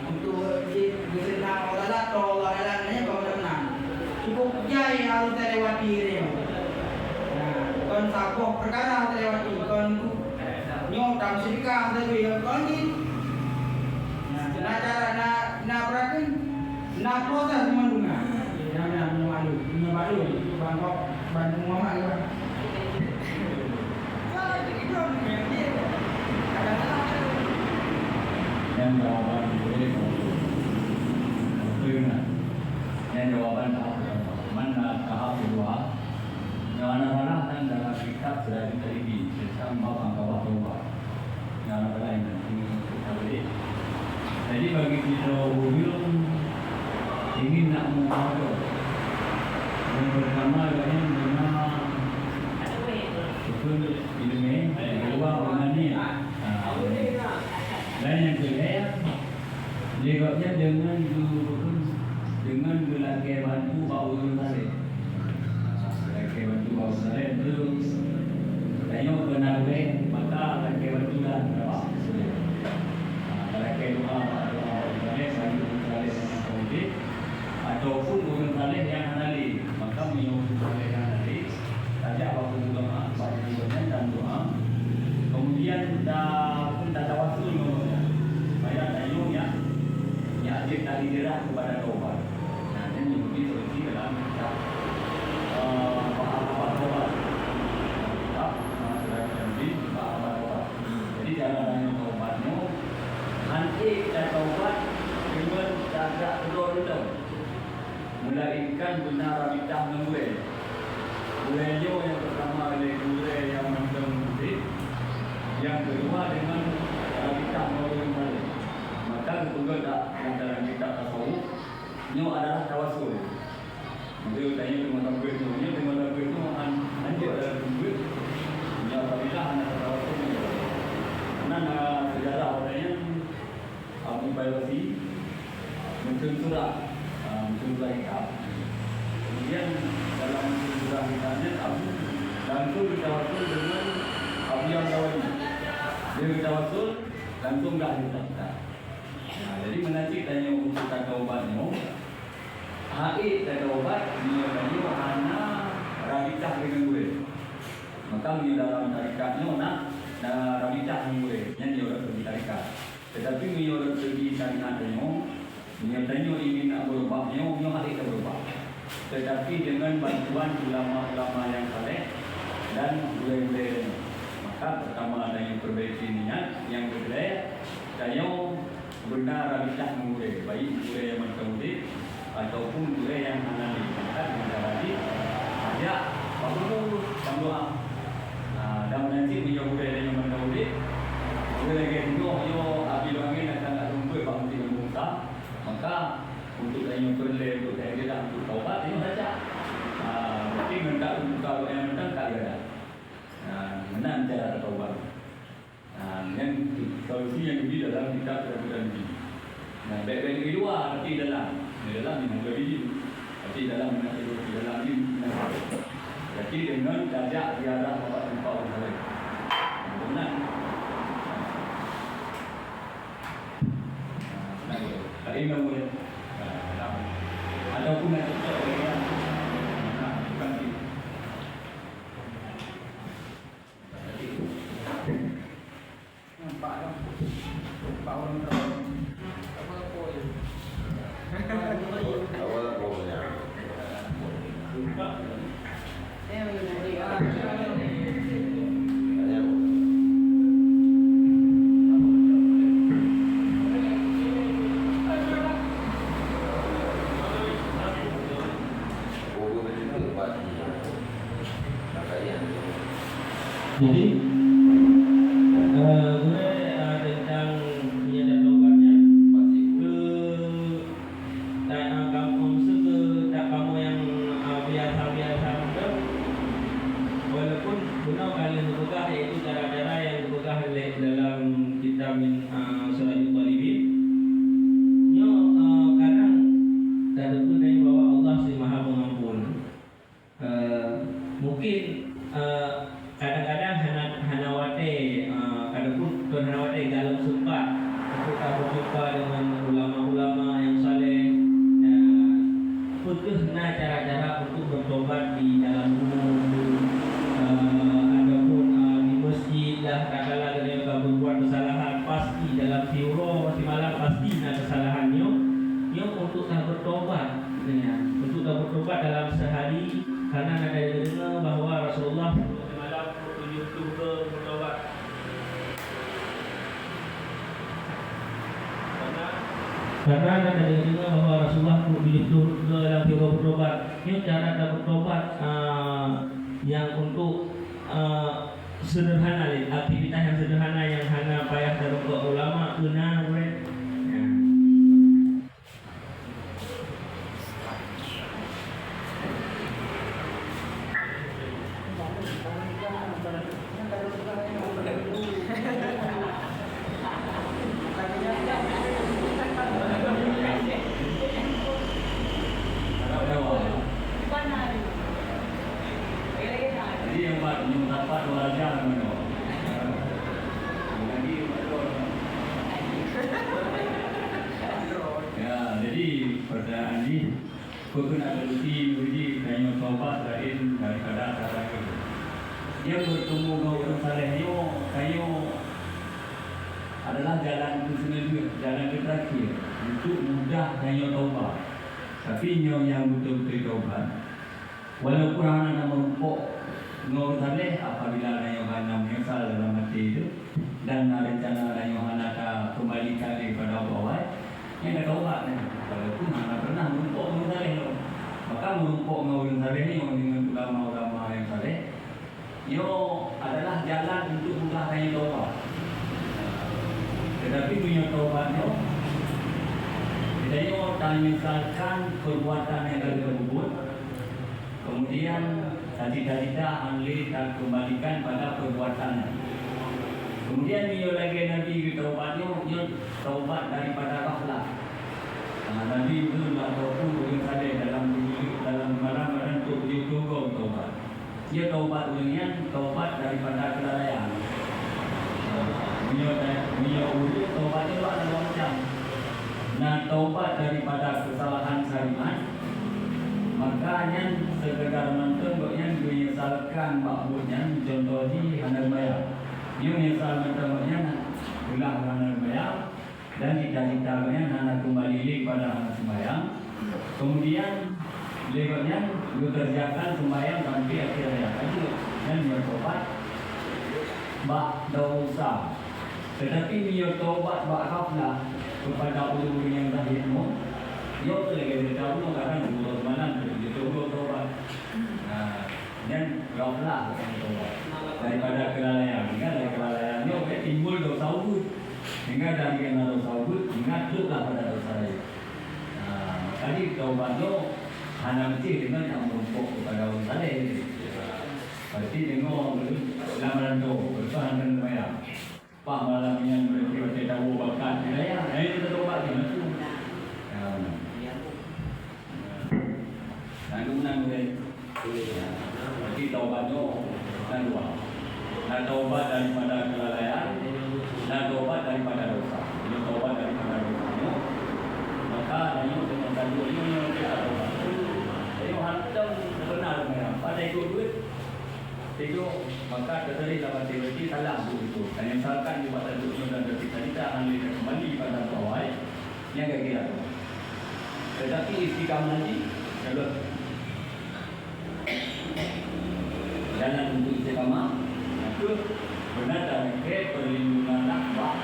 untuk disenang Allah atau Allah dalamnya kau benar-benar cukup jai harus terlewati dia kon saboh perkara terlewati kon nyotam sedekah tapi kon ni nak berakan nak proses mendunga jangan malu bangkok bantu mama kan yang jawaban boleh yang jawaban tahap kedua yang anak-anak dan dalam kitab sudah diteliti tentang bawah tobat yang anak-anak yang kita beli jadi bagi kita belum ingin nak mengawal yang pertama yang benar betul ilmu yang kedua mengenai dan yang kedua jika dengan gelagih bantu bau saleh gelagih bantu bau saleh itu tanya benar maka gelagih bantu dan berapa gelagih doa saleh bagi saleh yang konkret ataupun orang saleh yang anali maka menyuruh saleh yang anali saja waktu doa baca dan doa kemudian pun tak tawasul ngomongnya supaya tayo ya ajib dari dirah kepada taubat nah ini menjadi solusi dalam kitab apa taubat kitab sudah jadi apa taubat jadi jalan taubatnya nanti kita taubat dengan agak kedua melainkan benar bidah mengurai urainya yang pertama adalah urai yang mendeng yang kedua dengan kitab orang balik maka kedua yang dalam kitab tasawuf nyo adalah tawasul dia tanya dengan tawasul itu dengan tawasul itu anjir dalam duit nyo apabila anak tawasul karena sejarah katanya Abu Baywasi menyusun surah kitab kemudian dalam surah kitabnya Abu langsung bertawasul dengan Abu yang Tawali dia bertawasul langsung dah kita. Jadi menanti tanya untuk taubatnya haid taubat dia tanya ana rabitah dengan gue maka di dalam tarikatnya nak rabitah dengan gue yang dia orang pergi tarikat tetapi dia orang pergi tarikatnya dia tanya ingin nak berubahnya dia haid berubah tetapi dengan bantuan ulama-ulama yang saleh dan boleh-boleh maka pertama ada yang perbaiki niat yang kedua tanya benar rabitah mengurai baik urai yang mengurai ataupun urai yang anali maka dengan cara ini ada waktu doa dan nanti punya urai yang mengurai urai lagi tengok yo api angin akan tak rumput bangun di muka maka untuk yang perlu untuk saya tidak untuk taubat ini saja berarti mentak kalau yang menang tak ada menang cara taubat yang solusi yang di dalam kitab dan di. Nah, baik-baik di luar tapi dalam yang lebih tapi dalam ini. Jadi dengan dajak ziarah bapak tempat orang lain. Benar. Tak ingat boleh. Ataupun nak cakap orang bukan itu. Pak orang apa ya awal pokoknya jadi gue tentang walaupun benar kalian berpegang yaitu cara-cara yang berpegang dalam kitab Suratul Talibin. Nyo kadang tak pun dari bahwa Allah si Maha Pengampun. Mungkin kadang-kadang hanawate kadang-pun tuan hanawate dalam sempat kita berjumpa dengan ulama-ulama yang saleh. Putus cara-cara untuk bertobat di dalam rumah ataupun di masjid lah. Kadang-kadang dia berbuat kesalahan pasti dalam tiuro pasti malam pasti ada kesalahannya. Dia untuk tak bertobat, untuk tak bertobat dalam sehari karena ada yang dengar bahawa Rasulullah malam tujuh ke bertobat. Karena ada yang dengar bahawa Rasulullah tujuh dalam tiuro bertobat. Ini cara tak bertobat yang untuk sederhana, aktivitas yang sederhana yang hanya payah taruh ke ulama kena Jadi yang dapat belajar mana? Ya, jadi pertanyaan ini, bukan ada uji kayaknya taubat lain daripada cara itu. Yang bertemu dengan orang salehnya, kayaknya adalah jalan itu sendiri, jalan terakhir untuk mudah kayaknya taubat. Tapi yang betul-betul taubat, walaupun hanya merumpuk Nur saleh apabila Yohana menyesal dalam hati itu dan rencana Yohana kembali kepada Allah, yang ada taubat walaupun hana pernah merumpuk Nur saleh maka merumpuk Nur saleh ini dengan ulama-ulama yang saleh yo adalah jalan untuk mudah kaya taubat. Tetapi punya taubatnya kita tak menyesalkan perbuatan yang ada berbuat, kemudian cita-cita ahli tak kembalikan pada perbuatannya. Kemudian dia lagi Nabi taubatnya, dia taubat daripada ghaflah. Nabi itu ataupun orang saleh dalam malam untuk dia tunggu taubat. Dia taubat dengan taubat daripada kelalaian. Dia urut taubatnya ada macam. Nah, taubat daripada kesalahan syariat. Makanya sekedar nonton yang menyesalkan makbudnya contohnya handal bayar. Dia menyesal nontonnya ulang handal bayar dan cita-citanya anak kembali pada anak sembahyang. Kemudian berikutnya bekerjakan sembahyang sampai akhir hayat itu dan bertobat bak dosa. Tetapi dia tobat bak ghaflah kepada ulul yang zahirmu. Dia lagi tahu kadang dulu malam ditunggu tobat. Dan ghaflah daripada kelalaian. Hingga dari kelalaian dia timbul dosa ubud. Hingga dari kena dosa ubud ingatlah pada dosa itu. Tadi taubatnya hanya mesti dengan yang merumpuk kepada orang saleh. Berarti dengan lamaran tu bertahan dan bayar. Pak malam yang berarti tahu bakat saya, itu taubat dia tu. Nang berarti taubatnya dan dua. Dan taubat daripada kelalaian dan taubat daripada dosa. Ini taubat daripada dosa. Maka hanya dengan satu ini yang kita taubat. Jadi hantam benar mereka. Pada itu duit itu maka terjadi dapat diberi salah begitu. Dan misalkan di pada dunia dan kita akan kembali pada bawah yang kira-kira. Tetapi istiqamah nanti kalau jalan untuk istiqamah itu benar dan perlindungan nakbah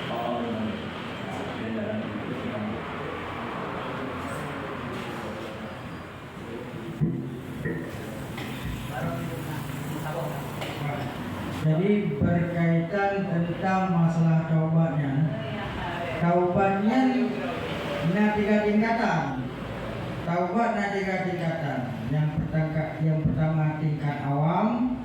bawah orang dan jalan untuk istiqamah. Jadi berkaitan tentang masalah taubatnya. Taubatnya ada 3 tingkatan. Taubat ada 3 tingkatan. Yang pertama tingkat awam,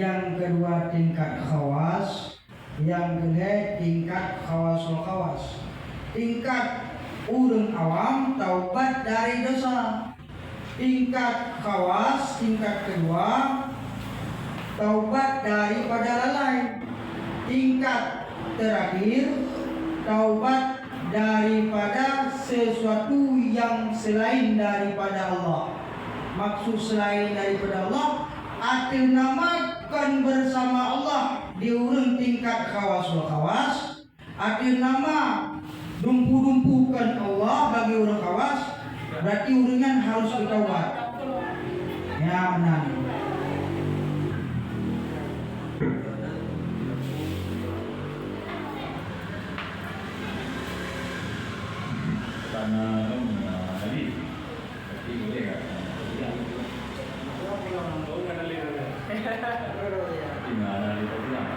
yang kedua tingkat khawas, yang ketiga tingkat khawasul khawas. Tingkat urang awam taubat dari dosa. Tingkat khawas, tingkat kedua taubat daripada lalai. Tingkat terakhir taubat daripada sesuatu yang selain daripada Allah. Maksud selain daripada Allah, atil namakan bersama Allah di urang tingkat khawasul khawas. Atil nama dumpu-dumpukan Allah bagi orang khawas, berarti uringan harus bertaubat. Ya benar. Karena kamu tadi tapi boleh kan? Gimana itu bilang?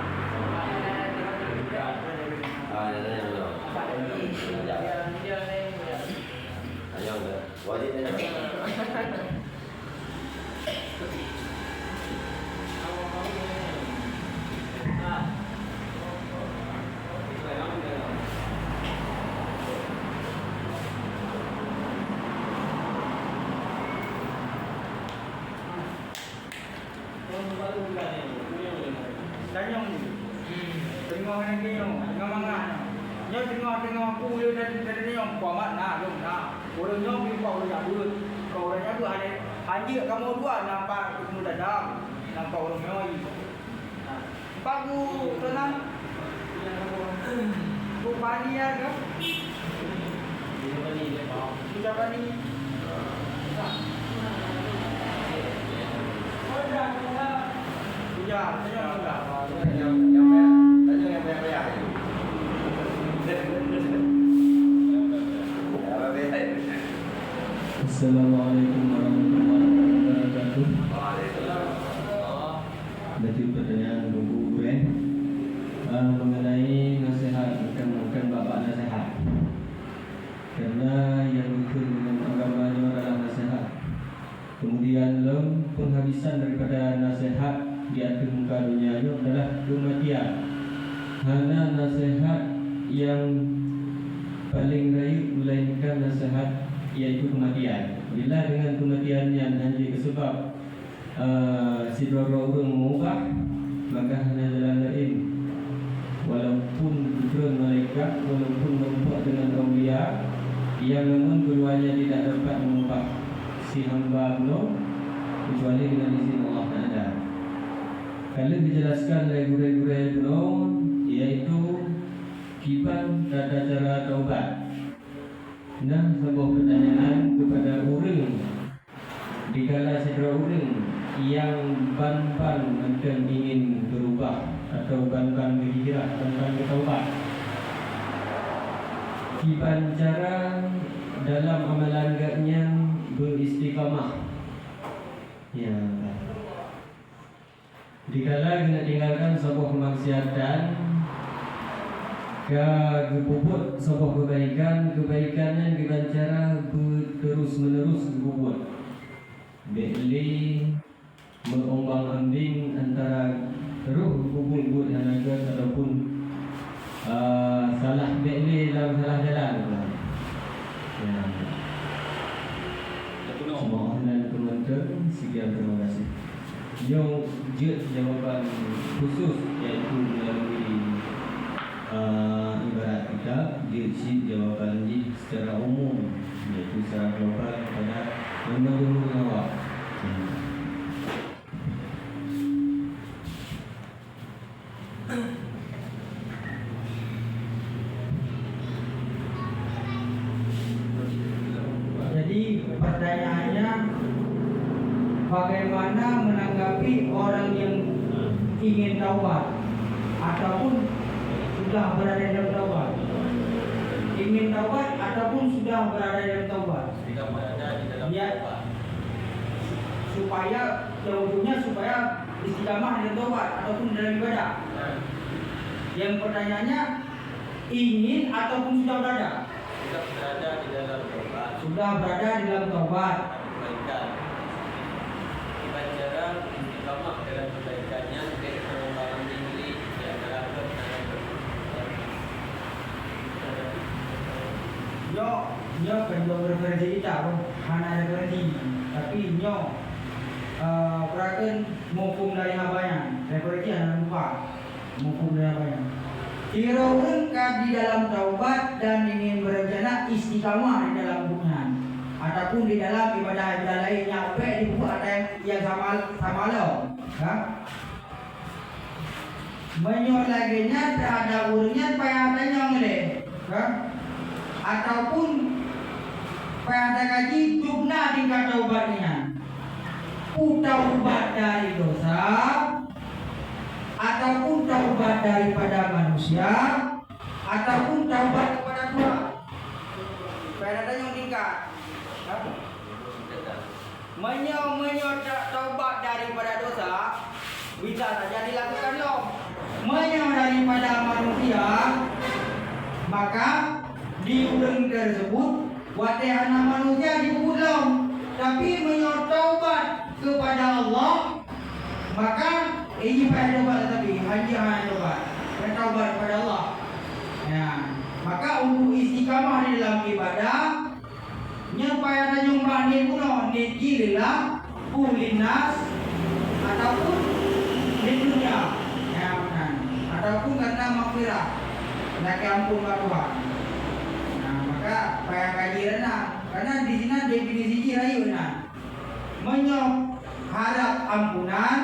Tengok ni tengok mangan. Nyo tengok aku dia dari nyong kuamat nah dong nah. Orang nyong pi kau dah dulu. Kau dah tu ada anjir kamu dua nampak kamu dadam. Nampak orang nyoi. Bagu tenang. Ku pani ya ke? Sudah pani. Assalamualaikum warahmatullahi wabarakatuh. Dari pertanyaan Ibu Gwen mengenai nasihat, bukan bapak nasihat. Karena yang ikut dengan agamanya adalah nasihat. Kemudian penghabisan daripada nasihat di akhir muka dunia itu adalah kematian. Hanya nasihat yang paling rayu melainkan nasihat iaitu kematian. Bila dengan kematiannya hanya sebab si dua orang mengubah, maka hanya jalan lain. Walaupun bukan malaikat, walaupun berbuat dengan aulia, yang namun keduanya tidak dapat mengubah si hamba Allah kecuali dengan izin Allah Taala. Kalau dijelaskan oleh guru-guru Allah, iaitu kiban tata cara taubat. Nah, sebuah pertanyaan kepada orang dikala sedera orang yang ban-ban akan ingin berubah atau ban-ban berhijrah, ban-ban bertaubat. Kiban cara dalam amalan agaknya beristiqamah. Ya. Dikala kita tinggalkan sebuah kemaksiatan, kebubut sebuah kebaikan yang dengan cara terus menerus berbuat. Beli mengombang-ambing antara ruh kubur tenaga ataupun salah beli dalam salah jalan. Ya. Semoga dan penonton sekian terima kasih. Yang jawapan khusus iaitu melalui ibarat kita dia jawapan secara umum iaitu secara global kepada menurut awak. Jadi pertanyaannya, bagaimana menanggapi orang yang ingin taubat ataupun sudah berada dalam taubat? Ingin taubat ataupun sudah berada dalam taubat? Tidak berada di dalam taubat. Supaya ujungnya supaya istiqamah dalam taubat ataupun dalam ibadah. Yang pertanyaannya, ingin ataupun sudah berada? Tidak berada di dalam taubat. Sudah berada di dalam taubat. Kebaikan. Cara istiqamah dalam kebaikannya nyo pendong referensi kita pun hana referensi tapi nyo perakan mufum dari abanya referensi hana lupa mufum dari abanya kira lengkap di dalam taubat dan ingin berencana istiqamah di dalam hubungan ataupun di dalam ibadah-ibadah lain yang apa di buku ada yang sama lo kan menyor laginya terhadap urutnya payah tanya ngele kan ataupun pada kaji jumlah tingkat taubatnya taubat dari dosa ataupun taubat daripada manusia ataupun taubat kepada Tuhan pada tanya tingkat menyor taubat daripada dosa bisa saja dilakukan loh menyor daripada manusia maka di urang tersebut watehana manusia dibulong tapi menyor taubat kepada Allah maka ini pada taubat tapi hanya taubat bertaubat kepada Allah ya maka untuk istiqamah di dalam ibadah nyampai ada nyumbang ni puno ni jilillah pulinas ataupun di dunia ya kan ataupun karena maghfirah nak ampun Tuhan. Nah maka payah kaji renang karena di sini definisi jirayu renang menyok harap ampunan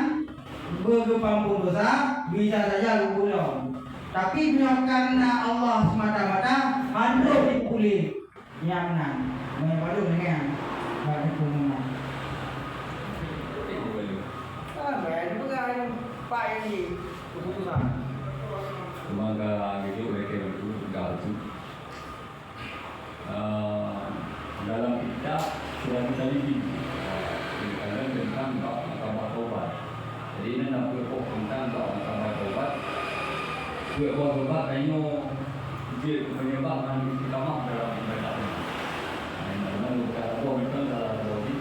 bergepampun dosa bisa saja lupulong tapi menyok karena Allah semata-mata handuk dipulih yang menang baru dengan baru pun bayar juga yang pak ini keputusan semoga gitu mereka itu galsu dalam kitab sudah kita lihat tentang mahkamah taubat jadi ini nak berpok tentang mahkamah taubat berpok taubat hanya dia menyebabkan istiqamah dalam ibadah lalu kalau kita dalam roti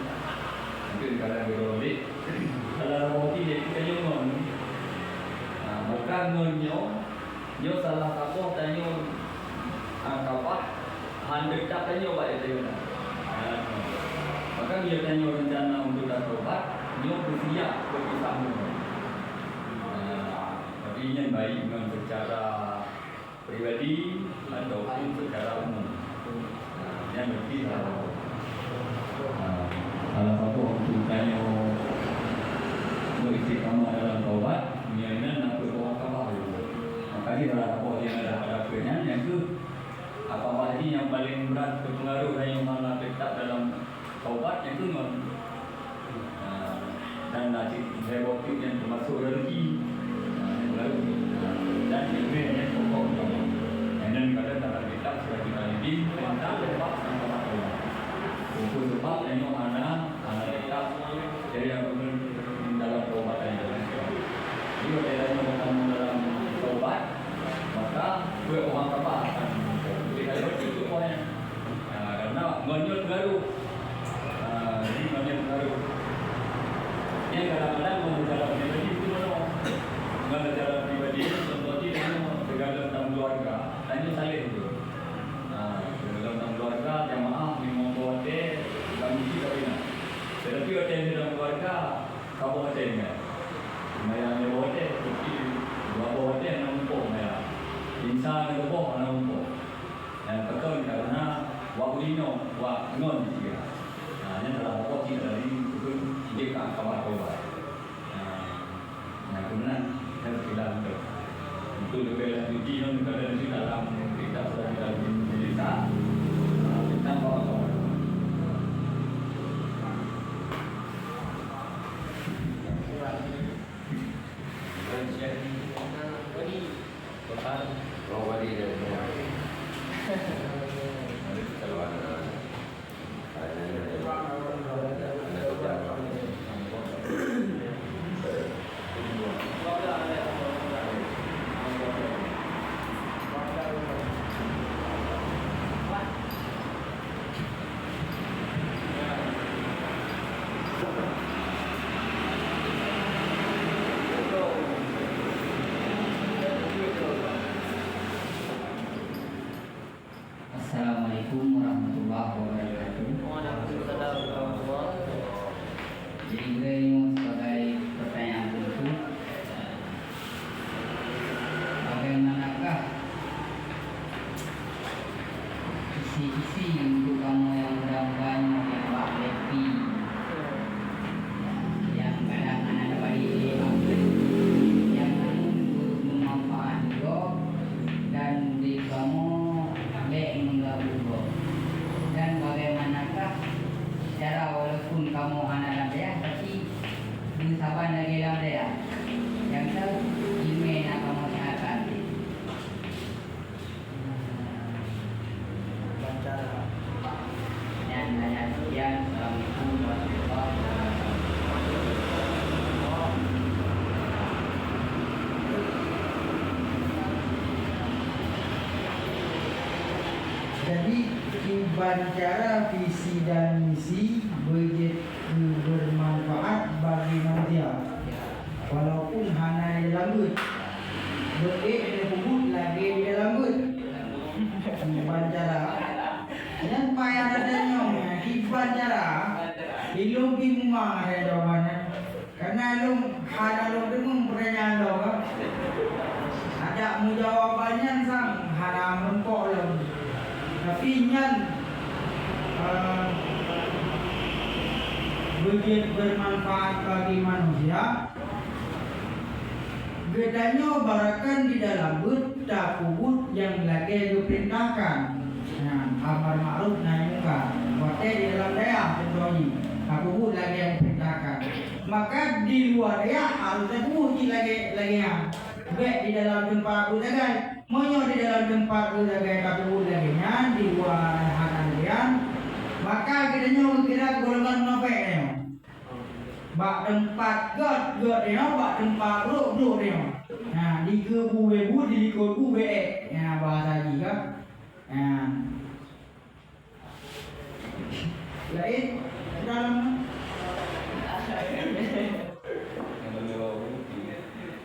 mungkin kalau roti dalam roti dia kita nyumun bukan nyo salah satu tanya kapat handek tak tanya baik dia maka dia tanya rencana untuk taubat nyo bersiap berpisah tapi ini baik secara pribadi ataupun secara umum yang berarti salah satu untuk tanya beristiqamah dalam taubat niatnya nak bertaubat makanya dalam apa yang ada kenyang yang itu apa lagi yang paling berat berpengaruh yang mana tetap dalam taubat yang itu dan najib rebotik yang termasuk rezeki dan yang pokok dan kadang dalam kitab sudah kita lihat tentang sebab sama Allah. Untuk sebab yang mana kitab dari yang dalam taubat yang jadi kalau kamu dalam taubat maka dua orang apa akan jadi itu pokoknya karena menyut baru jadi menyut baru yang kadang-kadang menjalankan pribadi itu menjalankan pribadi contohnya segala tentang keluarga tanya salih itu dalam tentang keluarga jamaah membuat kami kita bina tetapi ada dalam keluarga kamu ada ingat yang membuat seperti dua buat yang nampak ya insan yang nampak nampak yang betul karena waktu ini waktu non juga ini adalah pokok dari itu ide kabar kabar yang kemudian saya tidak untuk lebih lanjut non kalau di dalam kita sudah dalam cerita tentang kawan-kawan Assalamualaikum warahmatullahi wabarakatuh. Waalaikumsalam warahmatullahi wabarakatuh. Jadi beliau sebagai pertanyaan berikut, bagaimanakah isi-isi untuk kamu yang mudah-mudahan yang Pak Lepi yang kadang anak bagi ambil yang bermanfaat juga dan di kamu lek menggabung juga. Dan bagaimanakah cara walaupun kamu anak lamdaya tapi bersabar lagi lamdaya yang tahu email nak kamu siapkan. Dan hanya sekian. Assalamualaikum warahmatullahi wabarakatuh. Jadi Ibadah visi dan misi begitu bermanfaat bagi manusia. Walaupun hanya di dalam bud, ada kubut lagi di dalam bud. Ibadah dan payah ada nyomnya ibadah ilung bimang ada jawabannya. Karena ilung hanya ilung dengung pertanyaan lo kan. Ada mu jawabannya sang hanya mempok lo. Tapi nyan begitu bermanfaat bagi manusia. Bedanya barakan di dalam bud tak kubut yang lagi diperintahkan. Nah, amar ma'ruf nahi munkar. Waktu di dalam daya contohnya, tak kubut lagi yang diperintahkan. Maka di luar daya harusnya kubut lagi yang. Baik di dalam tempat budagai, monyo di dalam tempat budagai kabut laginya di luar hadian. Maka kita nyo kira golongan nopek ni. Bak tempat god ni, bak tempat bro ni. Nah, di ke buwe bu di ko buwe. Ya bahasa lagi kan. Lain dalam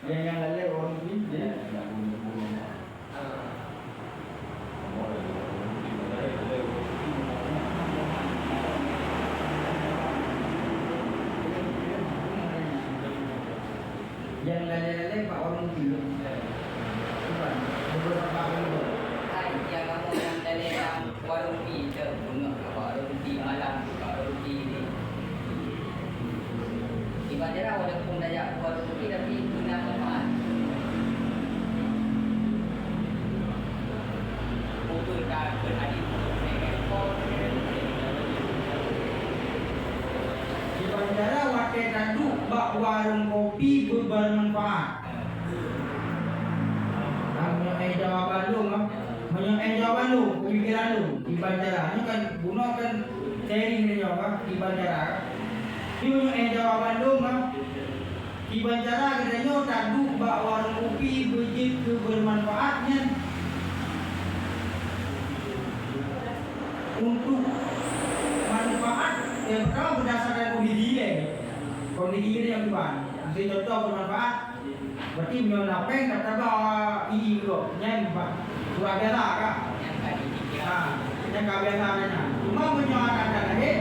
yang lalu orang ini yang lalu Pak orang ini bukan beberapa kali Yang kamu yang dari yang warung pi tu, warung pi malam, warung pi ni. Ibadah walaupun daya warung pi tapi guna manfaat. Betul tak berhadis di bandara waktu tadu bak warung kopi bermanfaat. Kamu jawaban lu kan? Menyoal jawaban lu, pemikiran lu di bandara. Ini kan gunakan sharing ni jawab di bandara. Ini menyoal jawaban lu kan? Di bandara katanya tadu bak warung kopi begitu bermanfaatnya untuk manfaat yang pertama berdasarkan kondisi dia. Kondisi dia yang bukan. Jadi contoh bermanfaat. Berarti menapeng kata bawa ini dulu. Yang surah biasa kak. Yang kak biasa aja. Cuma menyoalkan lagi,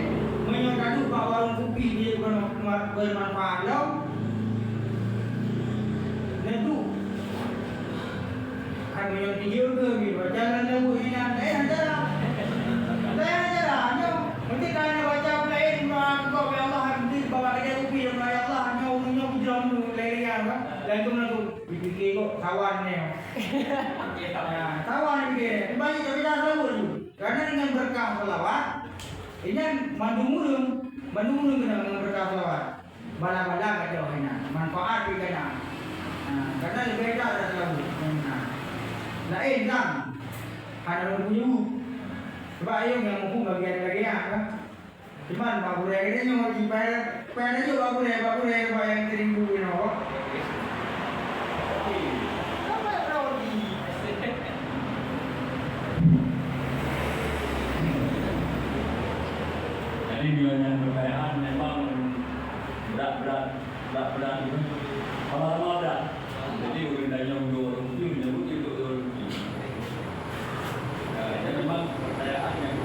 menyoalkan tu bawa warung kopi dia bermanfaat lo. Nentu. Kan menyoal dia ke gitu. Jalan lembu ini ada aja lah. Nanti kalau baca lain kau ya Allah nanti bawa lagi kopi ya Allah nyau jam lelean kan dan tu nak fikir kok kawan ni kawan fikir banyak cerita tahu tu karena dengan berkah selawat ini mandung mulung kena dengan berkah selawat bala-bala kata orang manfaat kena karena lebih dah ada selalu lain kan ada orang punya sebab ayam yang mampu bagian-bagian kan. Cuman Pak Bure ini yang wajib bayar aja Pak Bure yang teribu ini kok. Apa yang rawat ini? Jadi nilainya kekayaan memang berat itu. Kalau lama berat. Jadi urindanya untuk orang itu menyebut itu orang itu. Jadi memang kekayaan yang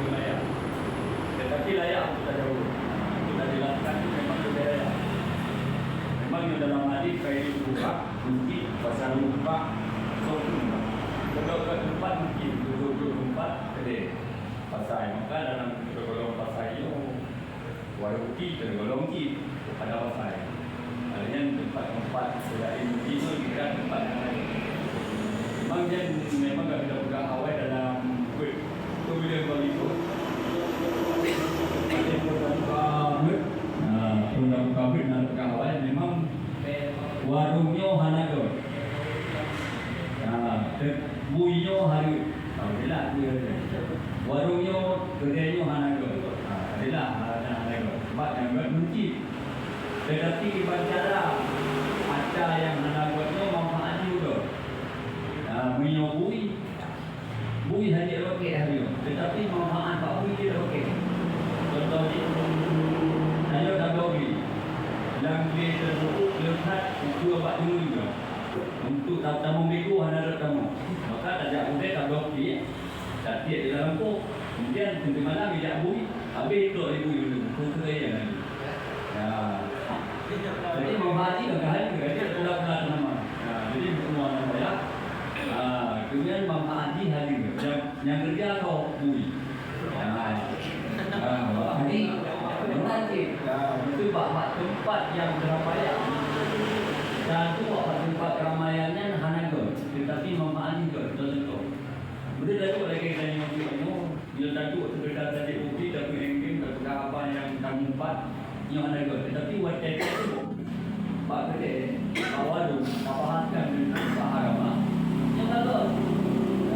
masjid pasal rumah sokong. Kalau kat tempat mungkin 24 kedai pasal, maka dalam golong pasal itu warung tea tergolong tea pada pasal. Adanya tempat-tempat selain itu kira tempat yang lain. Memang dia memang tak bisa pegang awal dalam kuih. Itu bila bagi tu. Ada program kawin. Program kawin nak pegang awal memang warungnya hanago. Buinya hari. Alhamdulillah dia. Warungnya kedainya hanago. Alhamdulillah hanago. Sebab yang bermuncit. Tetapi ibadah ada yang hanagonya manfaat juga. Buinya bui hari okey hari. Tetapi manfaat pak bui dia okey. Contohnya saya dah beli. Yang dia tersebut lekat dua pak dulu juga. Untuk tamu minggu ada tamu. Maka tajak budaya tak beli. Tak tiap di dalam kok. Kemudian nanti malam dia bui. Habis itu ibu dulu. Kutu dia lagi. Jadi manfaat ini kan dia pula nama. Jadi semua nama ya. Kemudian manfaat ini hari yang kerja kau bui. Ini menarik. Itu bapak tempat yang berapaya. Dan itu bapak tempat keramaiannya hanago. Tetapi manfaat juga betul-betul. Boleh datuk lagi saya nyok. Bila datuk terdekat tadi bukti tapi engking tak apa yang kamu empat yang hanago. Tetapi wajah itu pak kedai awal tu tapahkan dengan agama. Yang bagus.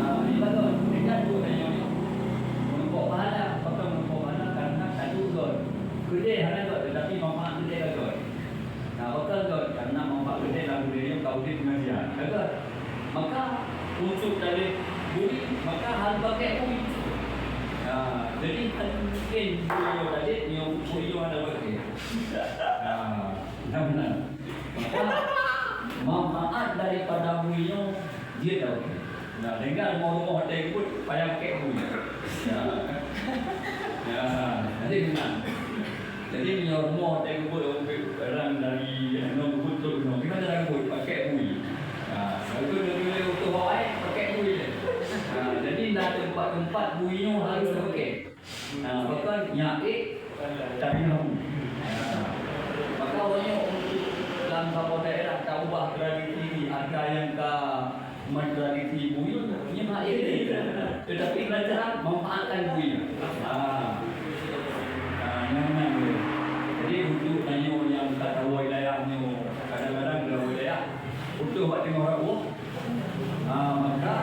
Ini bagus. Dekat tu tanya ni. Untuk pahala, pakai untuk pahala karena satu god. Kedai hanago tetapi manfaat kedai bagus. Bakal god karena manfaat kedai dalam dunia kau di pengajian. Bagus. Maka untuk dari bui maka hal pakai bui. Jadi mungkin bui tadi yang bui ada pakai. Benar. Maka manfaat daripada buinya dia tahu. Nah, dengar mau hotel pun payah pakai bui. Jadi benar. Jadi mau hotel pun orang dari non betul non kita jangan bui pakai bui. Itu dia untuk hawaii pakai bui. Jadi dah tempat-tempat buinya harus pakai. Bahkan nyai tapi nak. Maka orangnya untuk dalam beberapa daerah tak ubah tradisi ada yang ke tradisi bui ini mak ini. Tetapi pelajaran memanfaatkan bui. Yang jadi untuk tanya yang tak tahu wilayahnya kadang-kadang dalam wilayah untuk buat tengok orang maka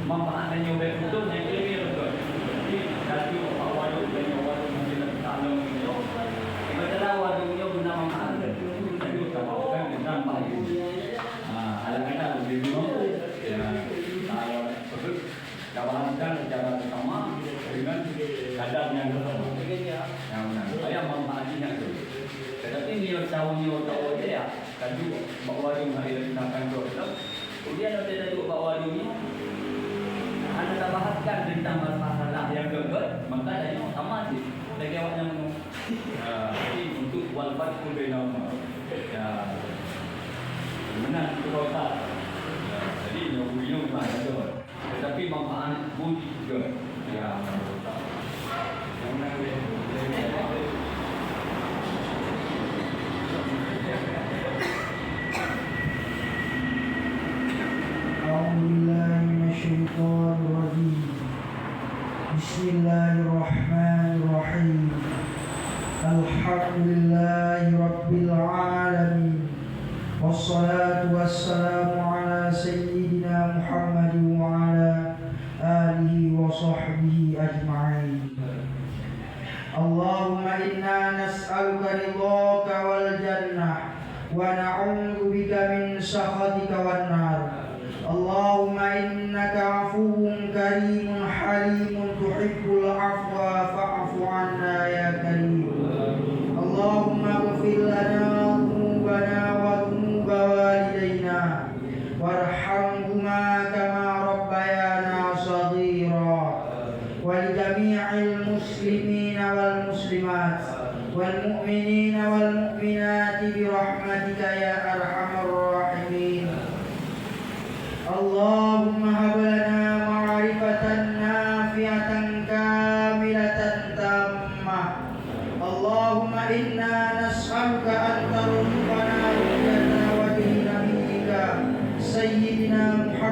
manfaatnya baik betul yang lebih betul. Jadi satu awal dari awal mungkin talung itu. Padahal warungnya guna manfaat jadi utamakan dengan baik. Kadang-kadang lebih mampu. Kalau betul kawankan secara bersama dengan kadar yang bersama. Yang benar. Saya manfaatnya itu. Tetapi dia tahu dia kan juga bawa warung hari tindakan tu. Kemudian ada duduk bawa warungnya. Anda tak bahaskan tentang masalah yang keempat, maka adanya sama sih. Lagi awak yang jadi untuk walfat pun beda nama. Benar itu tak. Jadi yang bunyi memang ada. Tetapi manfaat pun juga. Yang mana Bismillahirrahmanirrahim. Alhamdulillahi Rabbil Alamin. Wassalatu wassalamu ala Sayyidina Muhammad wa ala alihi wa sahbihi ajma'in. Allahumma inna nas'aluka ridhaka wal jannah wa na'udzu bika min sakhatika wan nar. Allahumma innaka afuwun karimun halimun tuhibbul afwa fa'fu anna ya karim. Allahumma ighfir lana dhunubana wa dhunuba walidayna warhamhuma kama rabbayana shaghira wa li jami'il muslimina wal muslimat wal mu'minina wal mu'minati bi rahmatika ya arhamar rahimin.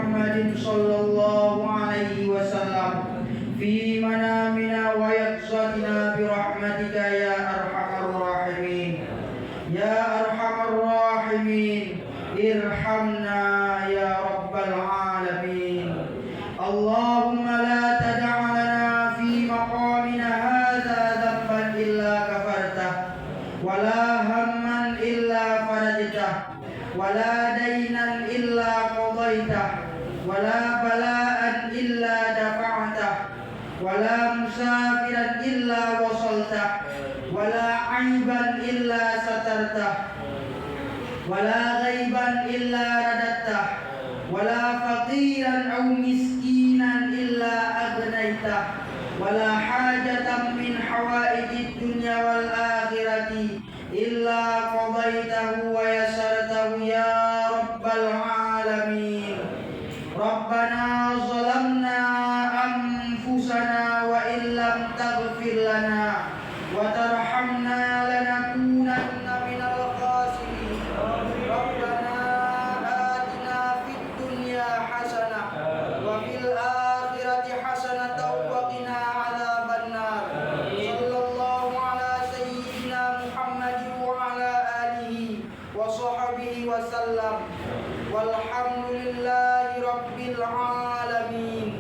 محمد صلى الله عليه وسلم في منامنا ويقظتنا برحمتك يا أرحم الراحمين. يا أرحم الراحمين ارحمنا يا رب العالمين. اللهم لا تدع لنا في مقامنا هذا ذنبا إلا غفرته، ولا هما إلا فرجته، ولا دينا إلا قضيته، ولا بلاء إلا دفعته، ولا مسافرا إلا وصلته، ولا عيبا إلا سترته، ولا غيبا إلا رددته، ولا فقيرا أو مسكينا إلا أغنيته، ولا حاجة من حوائج الدنيا والآخرة إلا قضيته ويسرته يا رب العالمين. ربنا ظلمنا أنفسنا وإن لم تغفر لنا وترحمنا لنكونن من الخاسرين. ربنا آتنا في الدنيا حسنة وفي الآخرة حسنة وقنا عذاب النار. صلى الله على سيدنا محمد وعلى آله وصحبه وسلم، والحمد لله رب العالمين.